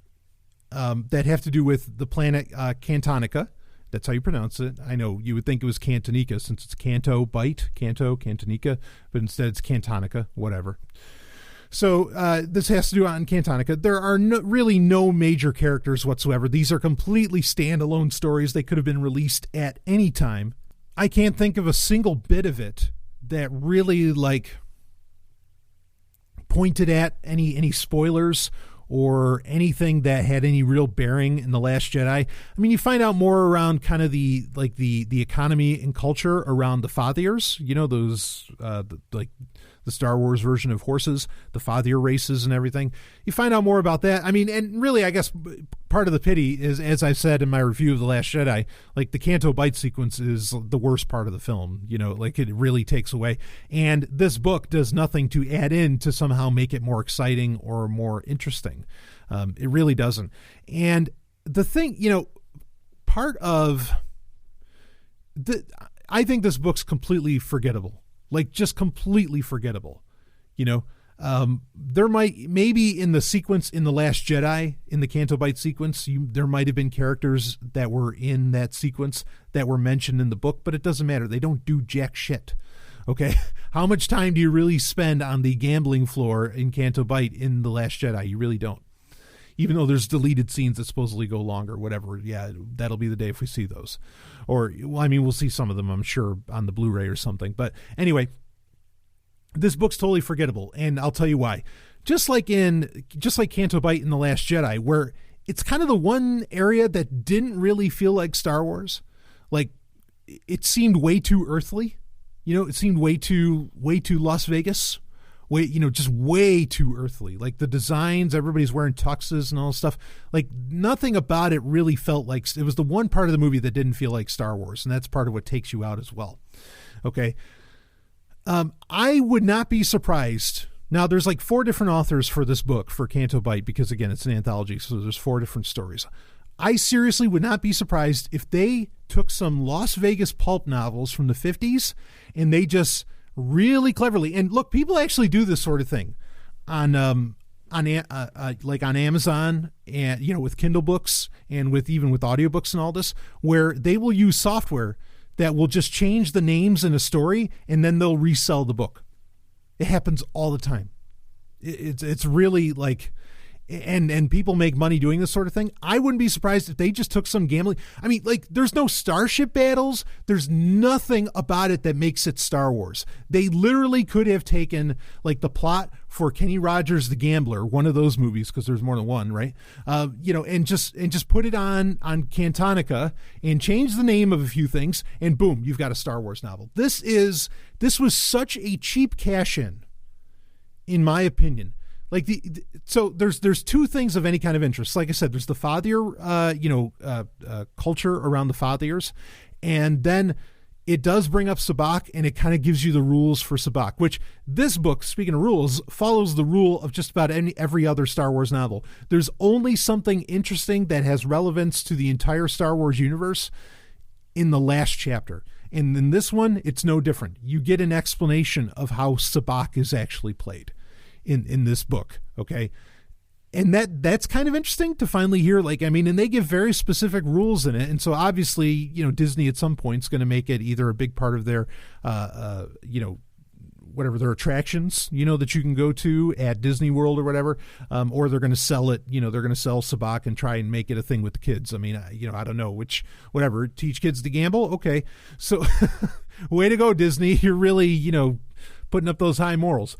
the planet Cantonica. That's how you pronounce it. I know you would think it was Cantonica, since it's Canto Bight, Cantonica, but instead it's Cantonica, whatever. So this has to do on Cantonica. There are really no major characters whatsoever. These are completely standalone stories. They could have been released at any time. I can't think of a single bit of it that really pointed at any spoilers or anything that had any real bearing in The Last Jedi. I mean, you find out more around kind of the economy and culture around the Fathiers, those the Star Wars version of horses, the Fathier races and everything. You find out more about that. I mean, and really, I guess part of the pity is, as I said in my review of The Last Jedi, the Canto Bight sequence is the worst part of the film. It really takes away. And this book does nothing to add in to somehow make it more exciting or more interesting. It really doesn't. And the thing, part of I think this book's completely forgettable. Just completely forgettable. There maybe in the sequence in The Last Jedi, in the Canto Bight sequence, there might have been characters that were in that sequence that were mentioned in the book, but it doesn't matter. They don't do jack shit. Okay. How much time do you really spend on the gambling floor in Canto Bight in The Last Jedi? You really don't. Even though there's deleted scenes that supposedly go longer, whatever. Yeah, that'll be the day if we see those. Or, we'll see some of them, I'm sure, on the Blu-ray or something. But anyway, this book's totally forgettable, and I'll tell you why. Just like Canto Bight in The Last Jedi, where it's kind of the one area that didn't really feel like Star Wars. It seemed way too earthly. It seemed way too Las Vegas. Just way too earthly. The designs, everybody's wearing tuxes and all this stuff. Nothing about it really felt like, it was the one part of the movie that didn't feel like Star Wars, and that's part of what takes you out as well. Okay. I would not be surprised Now, there's like 4 different authors for this book, for Canto Bight, because, again, it's an anthology, so there's 4 different stories. I seriously would not be surprised if they took some Las Vegas pulp novels from the 50s and they just really cleverly, and look, people actually do this sort of thing on like on Amazon, and, you know, with Kindle books and even with audiobooks and all this, where they will use software that will just change the names in a story and then they'll resell the book. It happens all the time. It's really like, and people make money doing this sort of thing. I wouldn't be surprised if they just took some gambling. I mean, like, there's no starship battles. There's nothing about it that makes it Star Wars. They literally could have taken like the plot for Kenny Rogers the Gambler, one of those movies, because there's more than one, right? You know, and just put it on Cantonica and change the name of a few things, and boom, you've got a Star Wars novel. This was such a cheap cash in my opinion. Like so there's 2 things of any kind of interest. Like I said, there's the fathier, culture around the fathiers, and then it does bring up sabacc, and it kind of gives you the rules for sabacc, which this book, speaking of rules, follows the rule of just about every other Star Wars novel. There's only something interesting that has relevance to the entire Star Wars universe in the last chapter. And in this one, it's no different. You get an explanation of how sabacc is actually played in this book, okay? And that's kind of interesting to finally hear. Like, I mean, and they give very specific rules in it. And so obviously, you know, Disney at some point is going to make it either a big part of their, you know, whatever their attractions, you know, that you can go to at Disney World or whatever, or they're going to sell it, you know, they're going to sell sabacc and try and make it a thing with the kids. I mean, you know, I don't know whatever, teach kids to gamble. Okay. So way to go, Disney. You're really, you know, putting up those high morals.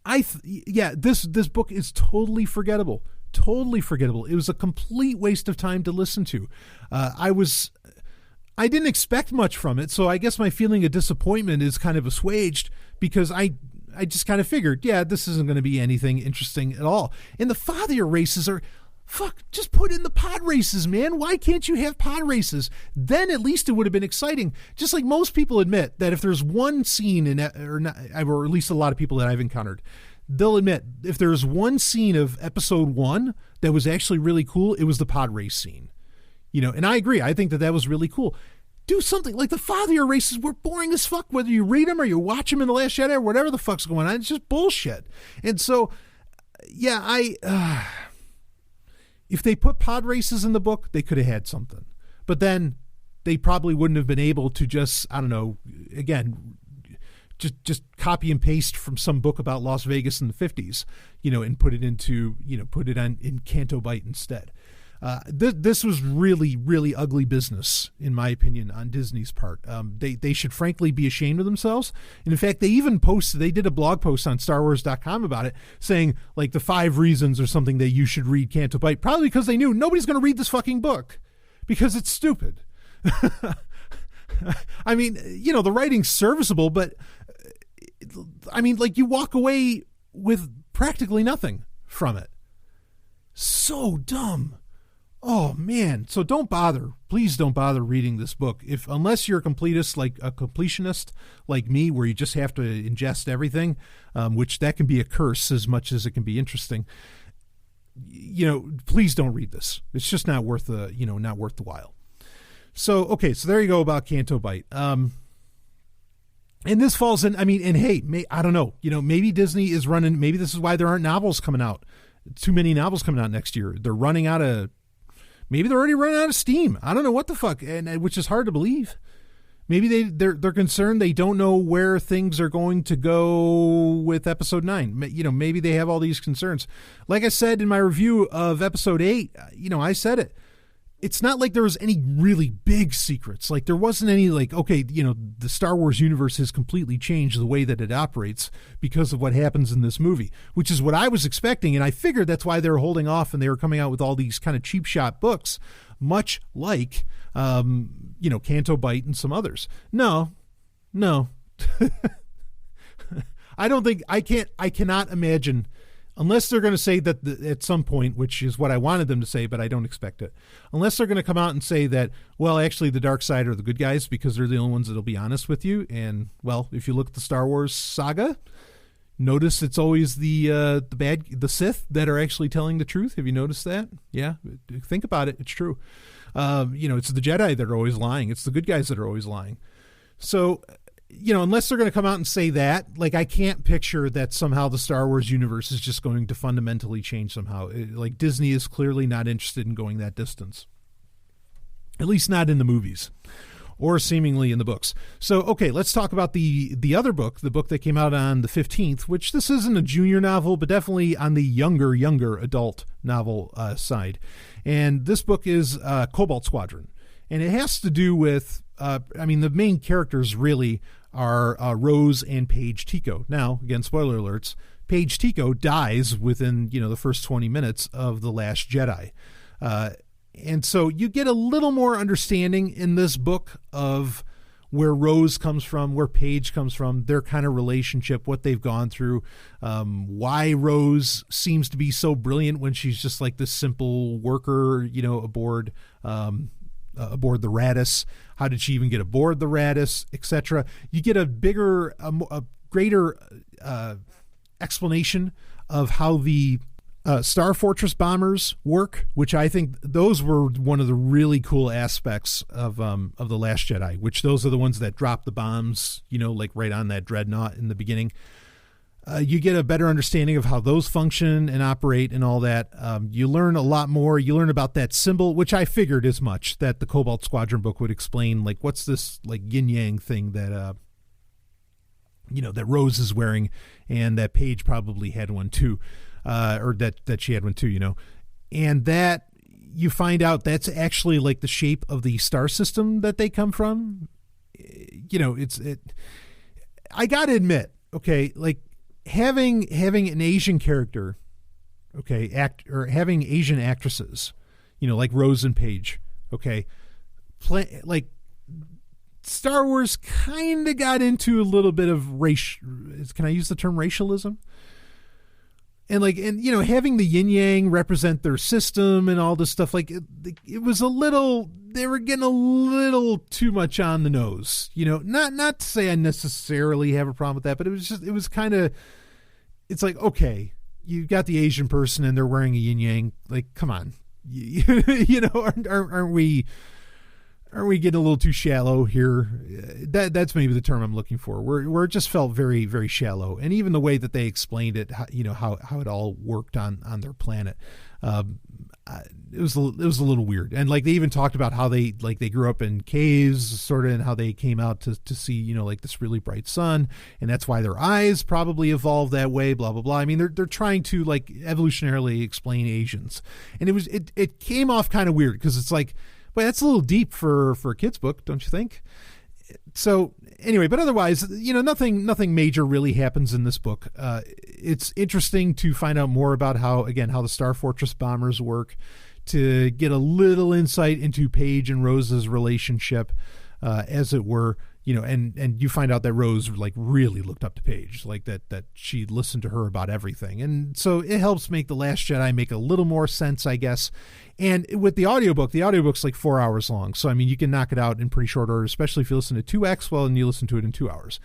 This book is totally forgettable. Totally forgettable. It was a complete waste of time to listen to. I didn't expect much from it, so I guess my feeling of disappointment is kind of assuaged, because I just kind of figured, yeah, this isn't going to be anything interesting at all. And the fathier races are, just put in the pod races, man. Why can't you have pod races? Then at least it would have been exciting. Just like most people admit that if there's one scene or at least a lot of people that I've encountered, they'll admit if there's one scene of episode 1 that was actually really cool, it was the pod race scene. You know, and I agree. I think that was really cool. Do something like the fathier races were boring as fuck, whether you read them or you watch them in The Last Jedi or whatever the fuck's going on. It's just bullshit. And so, yeah, if they put pod races in the book, they could have had something. But then they probably wouldn't have been able to just, I don't know, again, just copy and paste from some book about Las Vegas in the 50s, you know, and put it into, you know, put it on in Canto Bight instead. This was really, really ugly business, in my opinion, on Disney's part. They should frankly be ashamed of themselves. And in fact, they did a blog post on StarWars.com about it, saying like the 5 reasons or something that you should read Canto Bight, probably because they knew nobody's going to read this fucking book because it's stupid. I mean, you know, the writing's serviceable, but I mean, like, you walk away with practically nothing from it. So dumb. Oh man. So please don't bother reading this book. Unless you're a completionist like me, where you just have to ingest everything, which that can be a curse as much as it can be interesting. You know, please don't read this. It's just not worth the while. So, okay. So there you go about Canto Bight. And this falls in, I mean, and hey, I don't know, you know, maybe Disney is running, maybe this is why there aren't novels coming out. Too many novels coming out next year. Maybe they're already running out of steam. I don't know what the fuck, and which is hard to believe. Maybe they're concerned. They don't know where things are going to go with episode 9. You know, maybe they have all these concerns. Like I said in my review of episode 8, you know, I said it. It's not like there was any really big secrets. Like there wasn't any like, okay, you know, the Star Wars universe has completely changed the way that it operates because of what happens in this movie, which is what I was expecting. And I figured that's why they were holding off and they were coming out with all these kind of cheap shot books, much like, you know, Canto Bight and some others. No. I cannot imagine Unless they're going to say that at some point, which is what I wanted them to say, but I don't expect it. Unless they're going to come out and say that, well, actually the dark side are the good guys because they're the only ones that'll be honest with you. And, well, if you look at the Star Wars saga, notice it's always the Sith that are actually telling the truth. Have you noticed that? Yeah. Think about it. It's true. It's the Jedi that are always lying. It's the good guys that are always lying. So, unless they're going to come out and say that, like, I can't picture that somehow the Star Wars universe is just going to fundamentally change somehow. Like, Disney is clearly not interested in going that distance. At least not in the movies or seemingly in the books. So, okay, let's talk about the other book, the book that came out on the 15th, which this isn't a junior novel, but definitely on the younger adult novel side. And this book is Cobalt Squardon. And it has to do with, the main characters really are Rose and Paige Tico. Now, again, spoiler alerts, Paige Tico dies within, the first 20 minutes of The Last Jedi. And so you get a little more understanding in this book of where Rose comes from, where Paige comes from, their kind of relationship, what they've gone through, why Rose seems to be so brilliant when she's just like this simple worker, aboard the Radis. How did she even get aboard the Radis, etc.? You get a greater explanation of how the Star Fortress bombers work, which I think those were one of the really cool aspects of The Last Jedi, which those are the ones that drop the bombs, like right on that dreadnought in the beginning. You get a better understanding of how those function and operate and all that. You learn a lot more. You learn about that symbol, which I figured as much, that the Cobalt Squardon book would explain, like, what's this like yin yang thing that that Rose is wearing, and that Paige probably had one too, or that she had one too, and that you find out that's actually like the shape of the star system that they come from. I gotta admit, okay, like, having an Asian character, okay, or having Asian actresses, like Rose and Paige, okay, like, Star Wars kind of got into a little bit of can I use the term racialism? And having the yin yang represent their system and all this stuff, like, it was they were getting a little too much on the nose, not to say I necessarily have a problem with that, but it was kind of, it's like, okay, you got the Asian person and they're wearing a yin yang, like, come on, aren't we getting a little too shallow here? That's maybe the term I'm looking for, where it just felt very, very shallow. And even the way that they explained it, how it all worked on their planet, it was a little weird. And like, they even talked about how they grew up in caves, sort of, and how they came out to see, like, this really bright sun, and that's why their eyes probably evolved that way, blah, blah, blah. I mean, they're trying to, like, evolutionarily explain Asians. And it came off kind of weird, because it's like, well, that's a little deep for a kid's book, don't you think? So anyway, but otherwise, nothing major really happens in this book. It's interesting to find out more about how the Star Fortress bombers work, to get a little insight into Paige and Rose's relationship, as it were, and you find out that Rose, like, really looked up to Paige, like that she listened to her about everything. And so it helps make The Last Jedi make a little more sense, I guess. And with the audiobook's like 4 hours long. So, I mean, you can knock it out in pretty short order, especially if you listen to 2X, well, and you listen to it in 2 hours.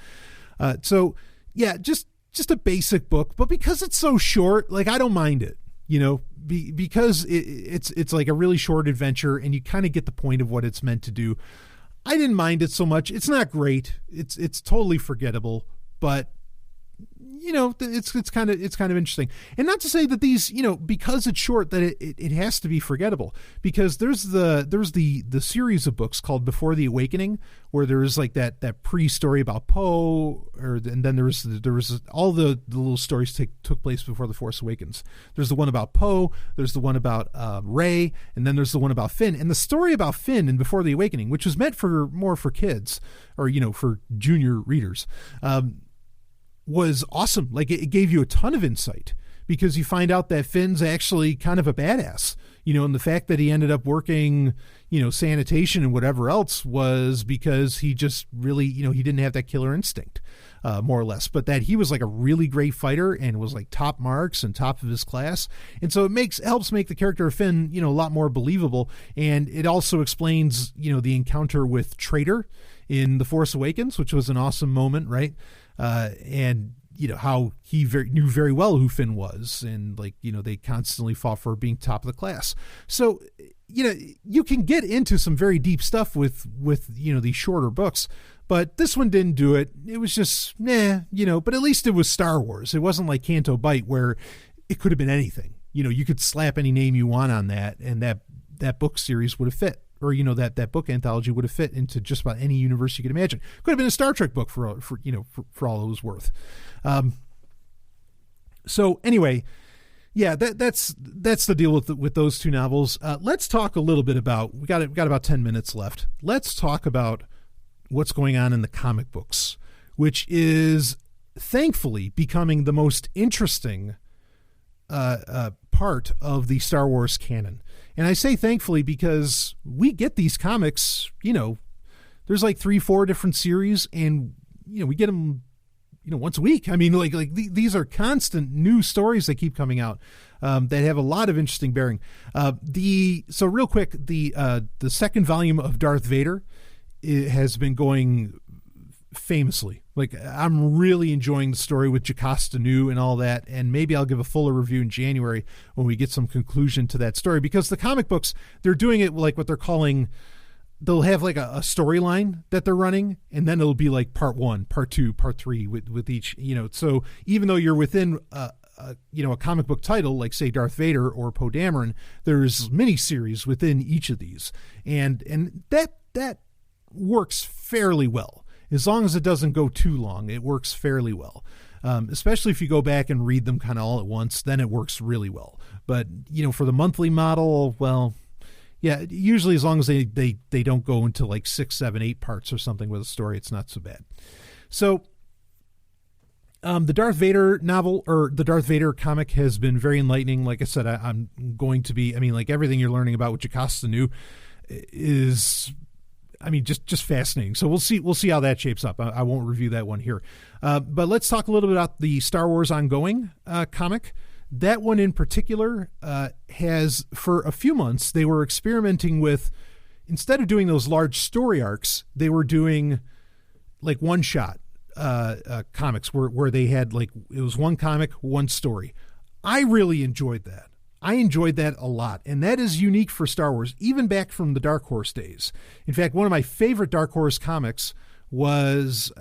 So yeah, just a basic book, but because it's so short, like, I don't mind it, because it's like a really short adventure, and you kind of get the point of what it's meant to do. I didn't mind it so much. It's not great. It's totally forgettable, but it's kind of interesting. And not to say that these, because it's short, that it has to be forgettable, because there's the series of books called Before the Awakening, where there's like that pre-story about Poe, and then there was all the little stories took place before The Force Awakens. There's the one about Poe, there's the one about Rey, and then there's the one about Finn. And the story about Finn in Before the Awakening, which was meant more for kids, or for junior readers, was awesome. Like, it gave you a ton of insight, because you find out that Finn's actually kind of a badass, and the fact that he ended up working, sanitation and whatever else was because he just really, he didn't have that killer instinct, more or less, but that he was like a really great fighter and was like top marks and top of his class. And so it helps make the character of Finn, a lot more believable. And it also explains, the encounter with Traitor in The Force Awakens, which was an awesome moment, right? And how he knew very well who Finn was, and they constantly fought for being top of the class. So you can get into some very deep stuff with these shorter books, but this one didn't do it. It was just but at least it was Star Wars. It wasn't like Canto Bight where it could have been anything. You could slap any name you want on that, and that book series would have fit. Or that book anthology would have fit into just about any universe you could imagine. Could have been a Star Trek book for all it was worth. So anyway, yeah, that's the deal with those two novels. Let's talk a little bit about, we got about 10 minutes left. Let's talk about what's going on in the comic books, which is thankfully becoming the most interesting part of the Star Wars canon. And I say thankfully because we get these comics, there's like 3-4 different series, and, we get them, once a week. I mean, these are constant new stories that keep coming out that have a lot of interesting bearing. So real quick, the second volume of Darth Vader has been going famously. I'm really enjoying the story with Jocasta Nu and all that, and maybe I'll give a fuller review in January when we get some conclusion to that story, because the comic books, they're doing it like what they're calling, they'll have like a storyline that they're running, and then it'll be like part 1, part 2, part 3 with each, so even though you're within a comic book title, like say Darth Vader or Poe Dameron, there's mini series within each of these, and that works fairly well. As long as it doesn't go too long, it works fairly well. Especially if you go back and read them kind of all at once, then it works really well. But, for the monthly model, well, yeah, usually as long as they don't go into like 6, 7, 8 parts or something with a story, it's not so bad. So the Darth Vader novel, or the Darth Vader comic, has been very enlightening. Like I said, I'm going to be, everything you're learning about with Jocasta Nu is, just fascinating. So we'll see how that shapes up. I won't review that one here. But let's talk a little bit about the Star Wars Ongoing comic. That one in particular has, for a few months, they were experimenting with, instead of doing those large story arcs, they were doing like one-shot comics where they had it was one comic, one story. I really enjoyed that. I enjoyed that a lot, and that is unique for Star Wars, even back from the Dark Horse days. In fact, one of my favorite Dark Horse comics was,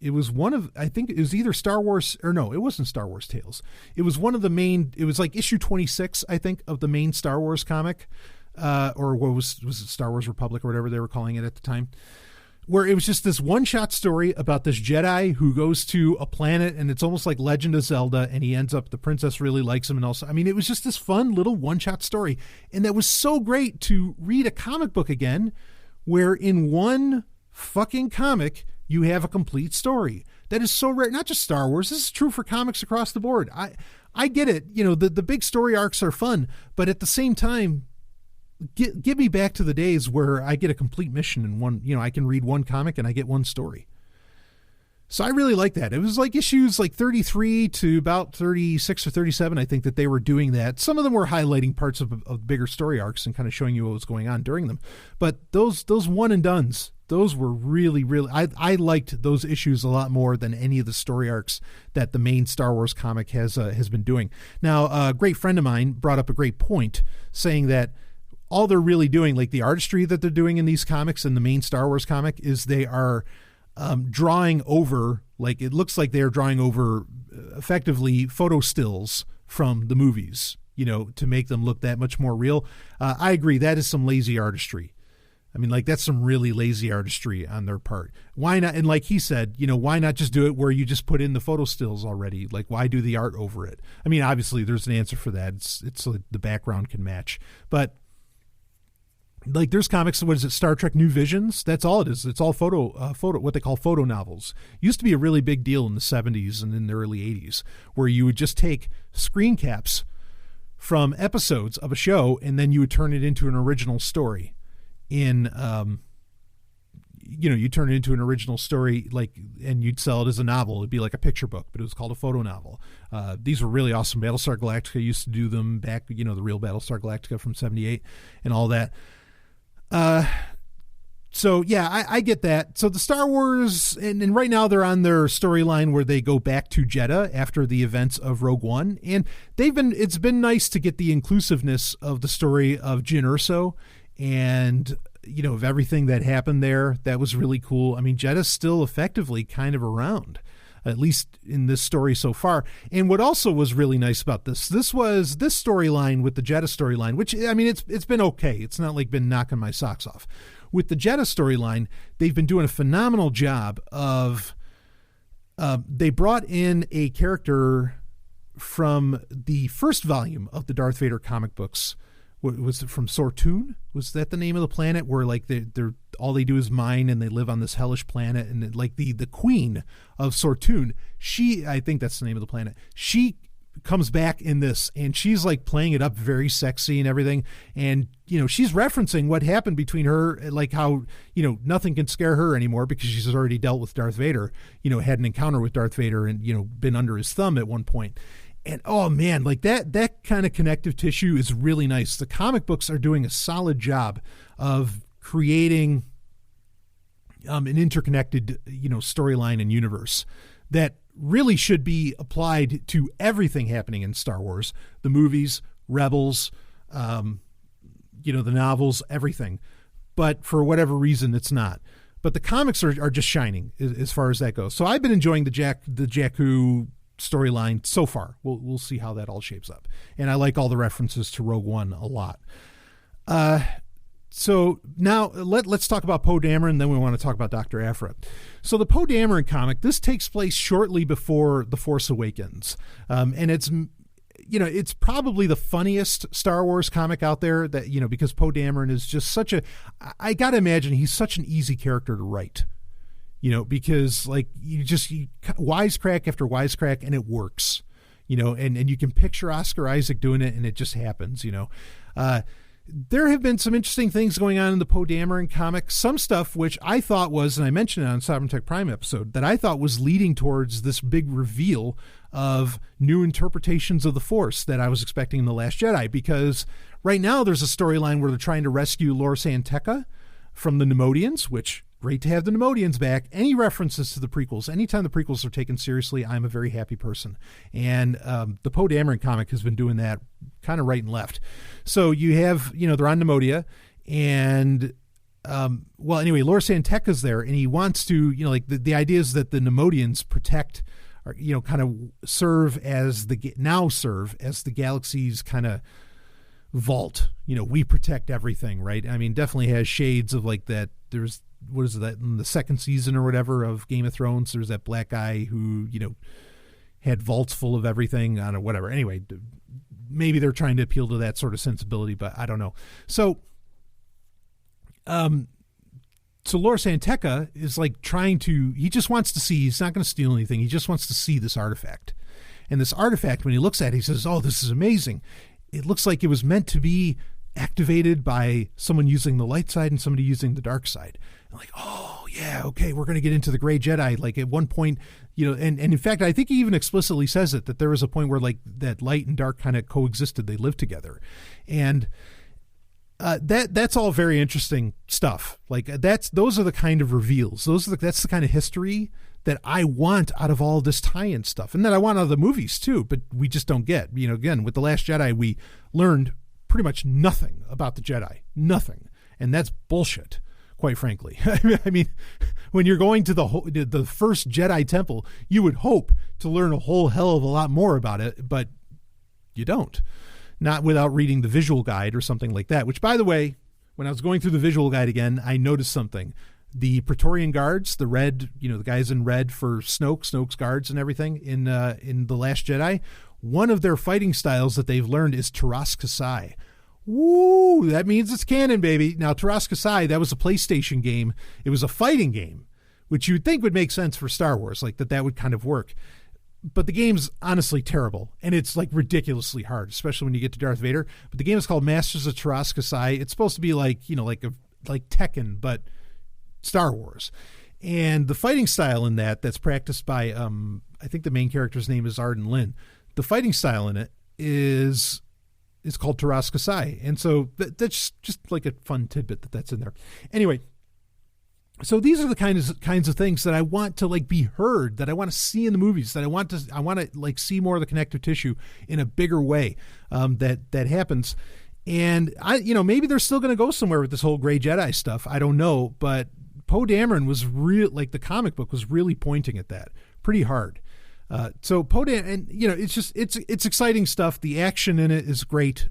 it was one of, I think it was either Star Wars, or no, it wasn't Star Wars Tales. It was one of the main, it was like issue 26, I think, of the main Star Wars comic, or what was it Star Wars Republic or whatever they were calling it at the time, where it was just this one-shot story about this Jedi who goes to a planet, and it's almost like Legend of Zelda, and he ends up, the princess really likes him, and also, it was just this fun little one-shot story, and that was so great to read a comic book again, where in one fucking comic, you have a complete story. That is so rare. Not just Star Wars, this is true for comics across the board. I get it, the big story arcs are fun, but at the same time, get me back to the days where I get a complete mission in one, I can read one comic and I get one story. So I really like that. It was like issues like 33 to about 36 or 37, I think, that they were doing that. Some of them were highlighting parts of bigger story arcs and kind of showing you what was going on during them. But those one and dones, those were really, really, I liked those issues a lot more than any of the story arcs that the main Star Wars comic has been doing. Now, a great friend of mine brought up a great point, saying that all they're really doing, like the artistry that they're doing in these comics and the main Star Wars comic, is they are drawing over, like it looks like they're drawing over effectively photo stills from the movies, to make them look that much more real. I agree. That is some lazy artistry. That's some really lazy artistry on their part. Why not? And like he said, why not just do it where you just put in the photo stills already? Like, why do the art over it? Obviously there's an answer for that. It's so the background can match, but Like there's comics, what is it, Star Trek New Visions? That's all it is. It's all photo, what they call photo novels. Used to be a really big deal in the 70s and in the early 80s, where you would just take screen caps from episodes of a show and then you would turn it into an original story in, you turn it into an original story, like, and you'd sell it as a novel. It'd be like a picture book, but it was called a photo novel. These were really awesome. Battlestar Galactica used to do them back, the real Battlestar Galactica from 78 and all that. So yeah, I get that. So the Star Wars, and right now they're on their storyline where they go back to Jeddah after the events of Rogue One. And it's been nice to get the inclusiveness of the story of Jyn Erso and, of everything that happened there. That was really cool. I mean, Jeddah's still effectively kind of around, at least in this story so far. And what also was really nice about this storyline with the Jeddah storyline, which, I mean, it's been okay. It's not like been knocking my socks off. With the Jeddah storyline, they've been doing a phenomenal job of, they brought in a character from the first volume of the Darth Vader comic books. Was it from Sortune? Was that the name of the planet where like they're all they do is mine and they live on this hellish planet, and like the queen of Sortune, I think that's the name of the planet. She comes back in this and she's like playing it up very sexy and everything, and she's referencing what happened between her, like how nothing can scare her anymore because she's already dealt with Darth Vader, had an encounter with Darth Vader and been under his thumb at one point. And oh man, like that kind of connective tissue is really nice. The comic books are doing a solid job of creating an interconnected, storyline and universe that really should be applied to everything happening in Star Wars, the movies, Rebels, the novels, everything. But for whatever reason, it's not. But the comics are just shining as far as that goes. So I've been enjoying the Jakku storyline so far. We'll see how that all shapes up. And I like all the references to Rogue One a lot. So now let's talk about Poe Dameron, then we want to talk about Dr. Aphra. So the Poe Dameron comic, this takes place shortly before The Force Awakens. And it's probably the funniest Star Wars comic out there that, because Poe Dameron is just I got to imagine he's such an easy character to write. Because like you wisecrack after wisecrack and it works, and you can picture Oscar Isaac doing it and it just happens, there have been some interesting things going on in the Poe Dameron comic, some stuff which I thought was, and I mentioned it on Sovereign Tech Prime episode, that I thought was leading towards this big reveal of new interpretations of the Force that I was expecting in The Last Jedi, because right now there's a storyline where they're trying to rescue Lor San Tekka from the Nemodians, which great to have the Nemodians back. Any references to the prequels, anytime the prequels are taken seriously, I'm a very happy person. And the Poe Dameron comic has been doing that kind of right and left. So you have, they're on Nemodia, and Lor San Tekka's there, and he wants to, the idea is that the Nemodians protect, or kind of serve as the galaxy's kind of vault. We protect everything, right? I mean, definitely has shades of like that. There's, what is that, in the second season or whatever of Game of Thrones, there's that black guy who, had vaults full of everything, I don't know, whatever. Anyway, maybe they're trying to appeal to that sort of sensibility, but I don't know. So Lor San Tekka is like he just wants to see, he's not going to steal anything. He just wants to see this artifact. And this artifact, when he looks at it, he says, oh, this is amazing. It looks like it was meant to be activated by someone using the light side and somebody using the dark side. I'm like, oh yeah, okay, we're going to get into the Gray Jedi. Like at one point, and in fact, I think he even explicitly says it, that there was a point where like that light and dark kind of coexisted. They lived together. And that's all very interesting stuff. Like those are the kind of reveals. That's the kind of history that I want out of all this tie-in stuff, and that I want out of the movies too, but we just don't get. Again, with The Last Jedi, we learned pretty much nothing about the Jedi. Nothing. And that's bullshit, quite frankly. I mean, when you're going to the first Jedi temple, you would hope to learn a whole hell of a lot more about it, but you don't. Not without reading the visual guide or something like that, which, by the way, when I was going through the visual guide again, I noticed something. The Praetorian Guards, the red, the guys in red for Snoke's guards and everything in The Last Jedi, one of their fighting styles that they've learned is Taras Kasai, Woo, that means it's canon, baby. Now, Taraska Sai, that was a PlayStation game. It was a fighting game, which you would think would make sense for Star Wars, like that would kind of work. But the game's honestly terrible, and it's like ridiculously hard, especially when you get to Darth Vader. But the game is called Masters of Taraska Sai. It's supposed to be like, like Tekken, but Star Wars. And the fighting style in that's practiced by, I think the main character's name is Arden Lin. The fighting style in it is called Taraska Sai. And so that's just like a fun tidbit that's in there. Anyway, so these are the kinds of things that I want to like be heard, that I want to see in the movies, that I want to like see more of the connective tissue in a bigger way, that happens. And maybe they're still going to go somewhere with this whole Grey Jedi stuff. I don't know, but Poe Dameron was the comic book was really pointing at that pretty hard. So Poe Dameron, and it's exciting stuff. The action in it is great.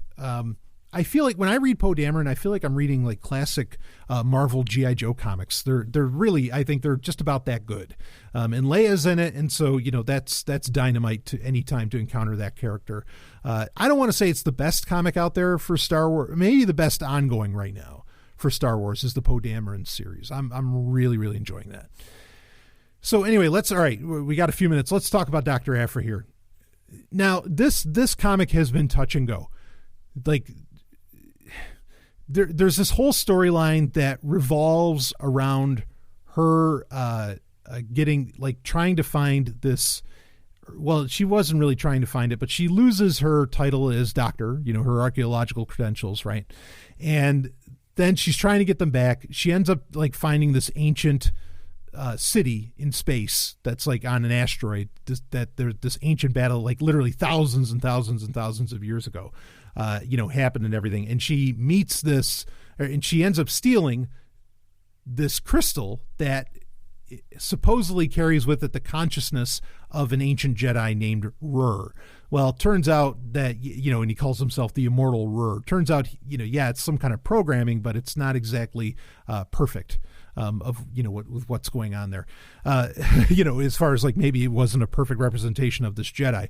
I feel like when I read Poe Dameron, I feel like I'm reading like classic Marvel G.I. Joe comics. They're really, I think they're just about that good. And Leia's in it, and so that's dynamite to any time to encounter that character. I don't want to say it's the best comic out there for Star Wars. Maybe the best ongoing right now for Star Wars is the Poe Dameron series. I'm really, really enjoying that. So anyway, all right, we got a few minutes. Let's talk about Dr. Aphra here. Now, this comic has been touch and go. Like, there's this whole storyline that revolves around her trying to find this. Well, she wasn't really trying to find it, but she loses her title as doctor, her archaeological credentials, right? And then she's trying to get them back. She ends up like finding this ancient city in space that's like on an asteroid. This ancient battle, like literally thousands and thousands and thousands of years ago, happened and everything. And she meets this, and she ends up stealing this crystal that supposedly carries with it the consciousness of an ancient Jedi named Rur. Well, it turns out that, and he calls himself the immortal Rur. Turns out, it's some kind of programming, but it's not exactly perfect. With what's going on there, as far as like maybe it wasn't a perfect representation of this Jedi.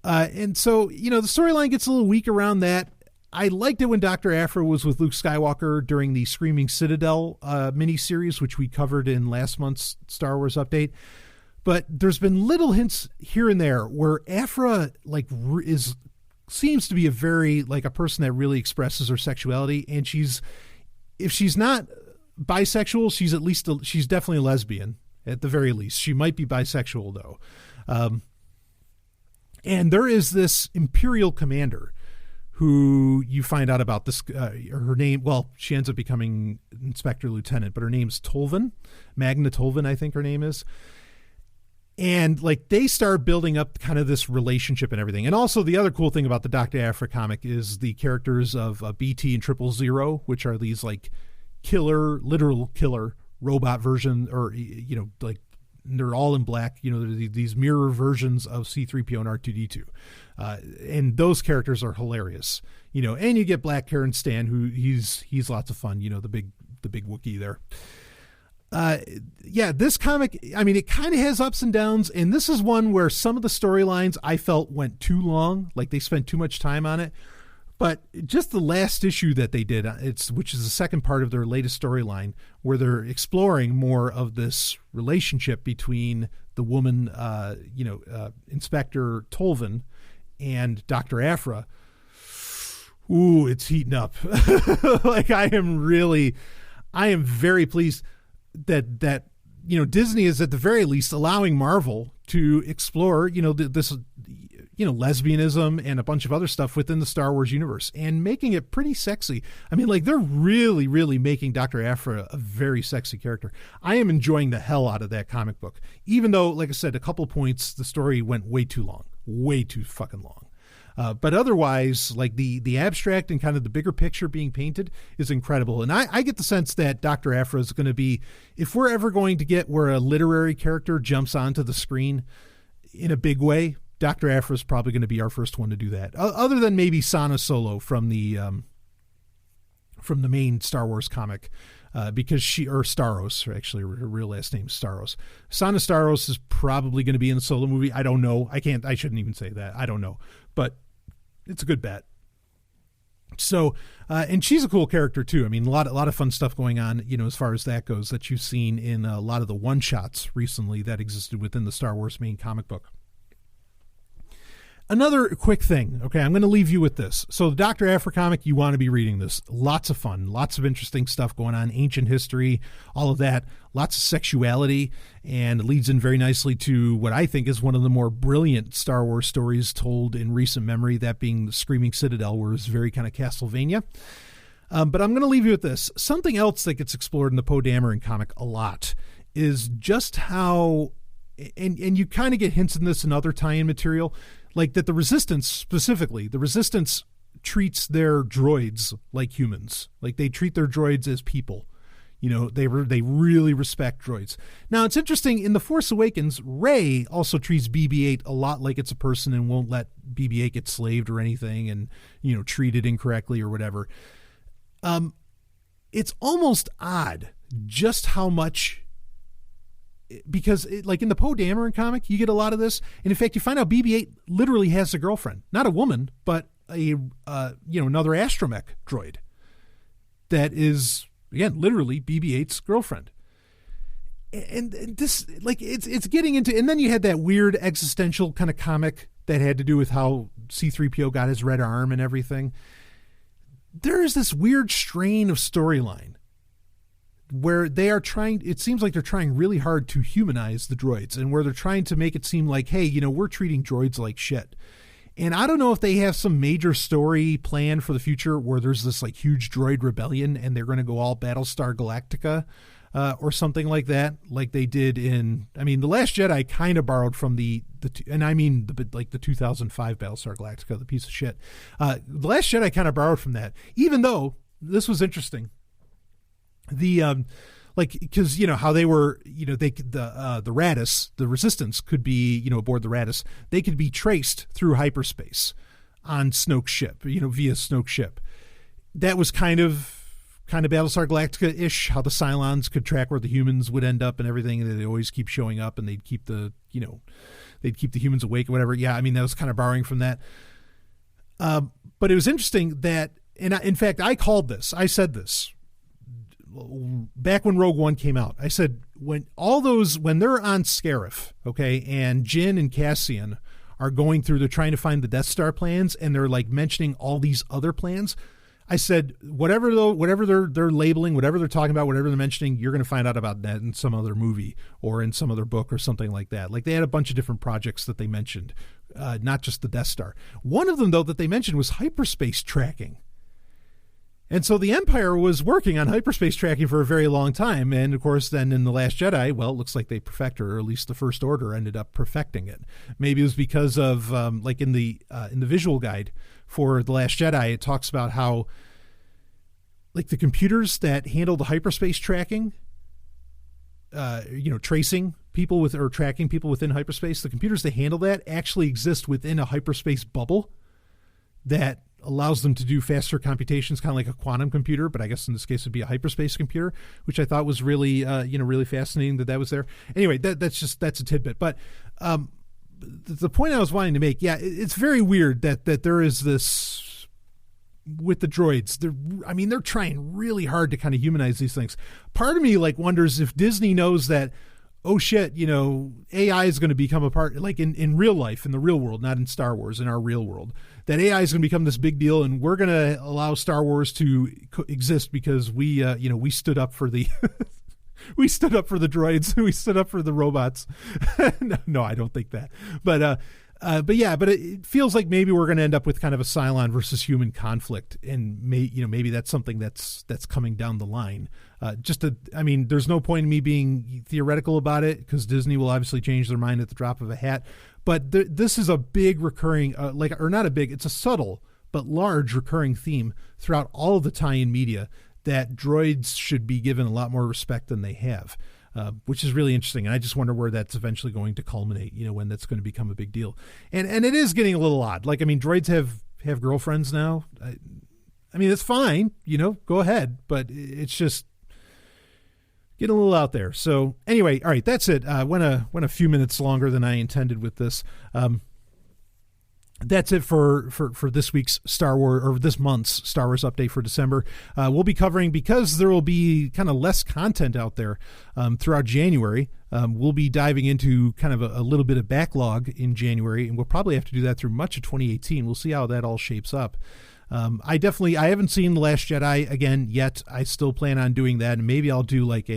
And so, the storyline gets a little weak around that. I liked it when Dr. Aphra was with Luke Skywalker during the Screaming Citadel miniseries, which we covered in last month's Star Wars update. But there's been little hints here and there where Aphra seems to be a person that really expresses her sexuality, and if she's not bisexual, she's definitely a lesbian at the very least. She might be bisexual though. And there is this Imperial commander who you find out about this, her name. Well, she ends up becoming Inspector Lieutenant, but her name's Tolvin, Magna Tolvin, I think her name is. And like they start building up kind of this relationship and everything. And also the other cool thing about the Dr. Aphra comic is the characters of BT and 000, which are these like literal killer robot version, or like they're all in black, these mirror versions of C-3PO and R2-D2, and those characters are hilarious, and you get Black Karen Stan, who he's lots of fun, the big Wookiee there. This comic, it kind of has ups and downs, and this is one where some of the storylines I felt went too long, like they spent too much time on it. But just the last issue that they did, which is the second part of their latest storyline, where they're exploring more of this relationship between the woman, Inspector Tolvin and Dr. Aphra. Ooh, it's heating up. Like I am very pleased that Disney is at the very least allowing Marvel to explore, this lesbianism and a bunch of other stuff within the Star Wars universe and making it pretty sexy. They're really, really making Dr. Aphra a very sexy character. I am enjoying the hell out of that comic book, even though, like I said, a couple points, the story went way too long, way too fucking long. But otherwise, like the abstract and kind of the bigger picture being painted is incredible. And I get the sense that Dr. Aphra is going to be, if we're ever going to get where a literary character jumps onto the screen in a big way, Dr. Aphra is probably going to be our first one to do that. Other than maybe Sana Solo from the main Star Wars comic, because Staros, actually her real last name is Staros. Sana Staros is probably going to be in the Solo movie. I don't know. I shouldn't even say that. I don't know, but it's a good bet. So, and she's a cool character too. I mean, a lot of fun stuff going on, as far as that goes, that you've seen in a lot of the one-shots recently that existed within the Star Wars main comic book. Another quick thing, okay, I'm going to leave you with this. So the Dr. Aphra comic, you want to be reading this. Lots of fun, lots of interesting stuff going on, ancient history, all of that, lots of sexuality, and it leads in very nicely to what I think is one of the more brilliant Star Wars stories told in recent memory, that being the Screaming Citadel, where it's very kind of Castlevania. But I'm going to leave you with this. Something else that gets explored in the Poe Dameron comic a lot is just how, and you kind of get hints in this in other tie-in material, like that the Resistance specifically, the Resistance treats their droids like humans. Like they treat their droids as people. They really respect droids. Now, it's interesting, in The Force Awakens, Rey also treats BB-8 a lot like it's a person and won't let BB-8 get slaved or anything and, treated incorrectly or whatever. It's almost odd just how much, because like in the Poe Dameron comic, you get a lot of this. And in fact, you find out BB-8 literally has a girlfriend, not a woman, but another astromech droid that is, again, literally BB-8's girlfriend. And this, like, it's getting into, and then you had that weird existential kind of comic that had to do with how C-3PO got his red arm and everything. There is this weird strain of storyline where they are trying, it seems like they're trying really hard to humanize the droids, and where they're trying to make it seem like, hey, we're treating droids like shit. And I don't know if they have some major story plan for the future where there's this like huge droid rebellion and they're going to go all Battlestar Galactica or something like that, like they did in, The Last Jedi kind of borrowed from the 2005 Battlestar Galactica, the piece of shit. The Last Jedi kind of borrowed from that, even though this was interesting. Because how they were, the Raddus, the Resistance could be, aboard the Raddus, they could be traced through hyperspace on Snoke's ship, via Snoke's ship. That was kind of Battlestar Galactica-ish, how the Cylons could track where the humans would end up and everything, and they'd always keep showing up, and they'd keep the humans awake or whatever. Yeah, that was kind of borrowing from that. But it was interesting that, in fact, I said this back when Rogue One came out. I said, when they're on Scarif, okay, and Jyn and Cassian are going through, they're trying to find the Death Star plans, and they're like mentioning all these other plans. I said, whatever they're labeling, whatever they're talking about, whatever they're mentioning, you're going to find out about that in some other movie or in some other book or something like that. Like, they had a bunch of different projects that they mentioned, not just the Death Star. One of them, though, that they mentioned was hyperspace tracking. And so the Empire was working on hyperspace tracking for a very long time. And of course, then in The Last Jedi, well, it looks like they perfected, or at least the First Order ended up perfecting it. Maybe it was because of, like in the visual guide for The Last Jedi, it talks about how, like, the computers that handle the hyperspace tracking, tracing people with, or tracking people within hyperspace, the computers that handle that actually exist within a hyperspace bubble that allows them to do faster computations, kind of like a quantum computer, but I guess in this case it would be a hyperspace computer, which I thought was really, really fascinating that was there. Anyway, that's a tidbit. But the point I was wanting to make, it's very weird that there is this with the droids. They're trying really hard to kind of humanize these things. Part of me wonders if Disney knows that, oh shit, AI is going to become a part, like in real life, in the real world, not in Star Wars, in our real world, that AI is going to become this big deal, and we're going to allow Star Wars to exist because we stood up for the we stood up for the droids, we stood up for the robots. No, I don't think that, but it feels like maybe we're going to end up with kind of a Cylon versus human conflict, and maybe that's something that's coming down the line. There's no point in me being theoretical about it, because Disney will obviously change their mind at the drop of a hat. But this is a big recurring, it's a subtle but large recurring theme throughout all of the tie-in media, that droids should be given a lot more respect than they have. Which is really interesting. And I just wonder where that's eventually going to culminate, when that's going to become a big deal. And it is getting a little odd. Droids have girlfriends now. It's fine, go ahead. But it's just getting a little out there. So anyway, all right, that's it. Went a few minutes longer than I intended with this. that's it for this week's Star Wars, or this month's Star Wars update for December. We'll be covering, because there will be kind of less content out there throughout January. We'll be diving into kind of a little bit of backlog in January, and we'll probably have to do that through much of 2018. We'll see how that all shapes up. I haven't seen The Last Jedi again yet. I still plan on doing that, and maybe I'll do like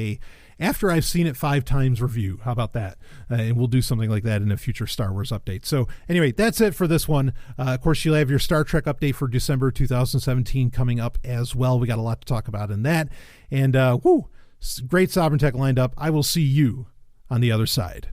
after I've seen it 5 times review. How about that? And we'll do something like that in a future Star Wars update. So anyway, that's it for this one. Of course, you'll have your Star Trek update for December 2017 coming up as well. We got a lot to talk about in that. And great Sovereign Tech lined up. I will see you on the other side.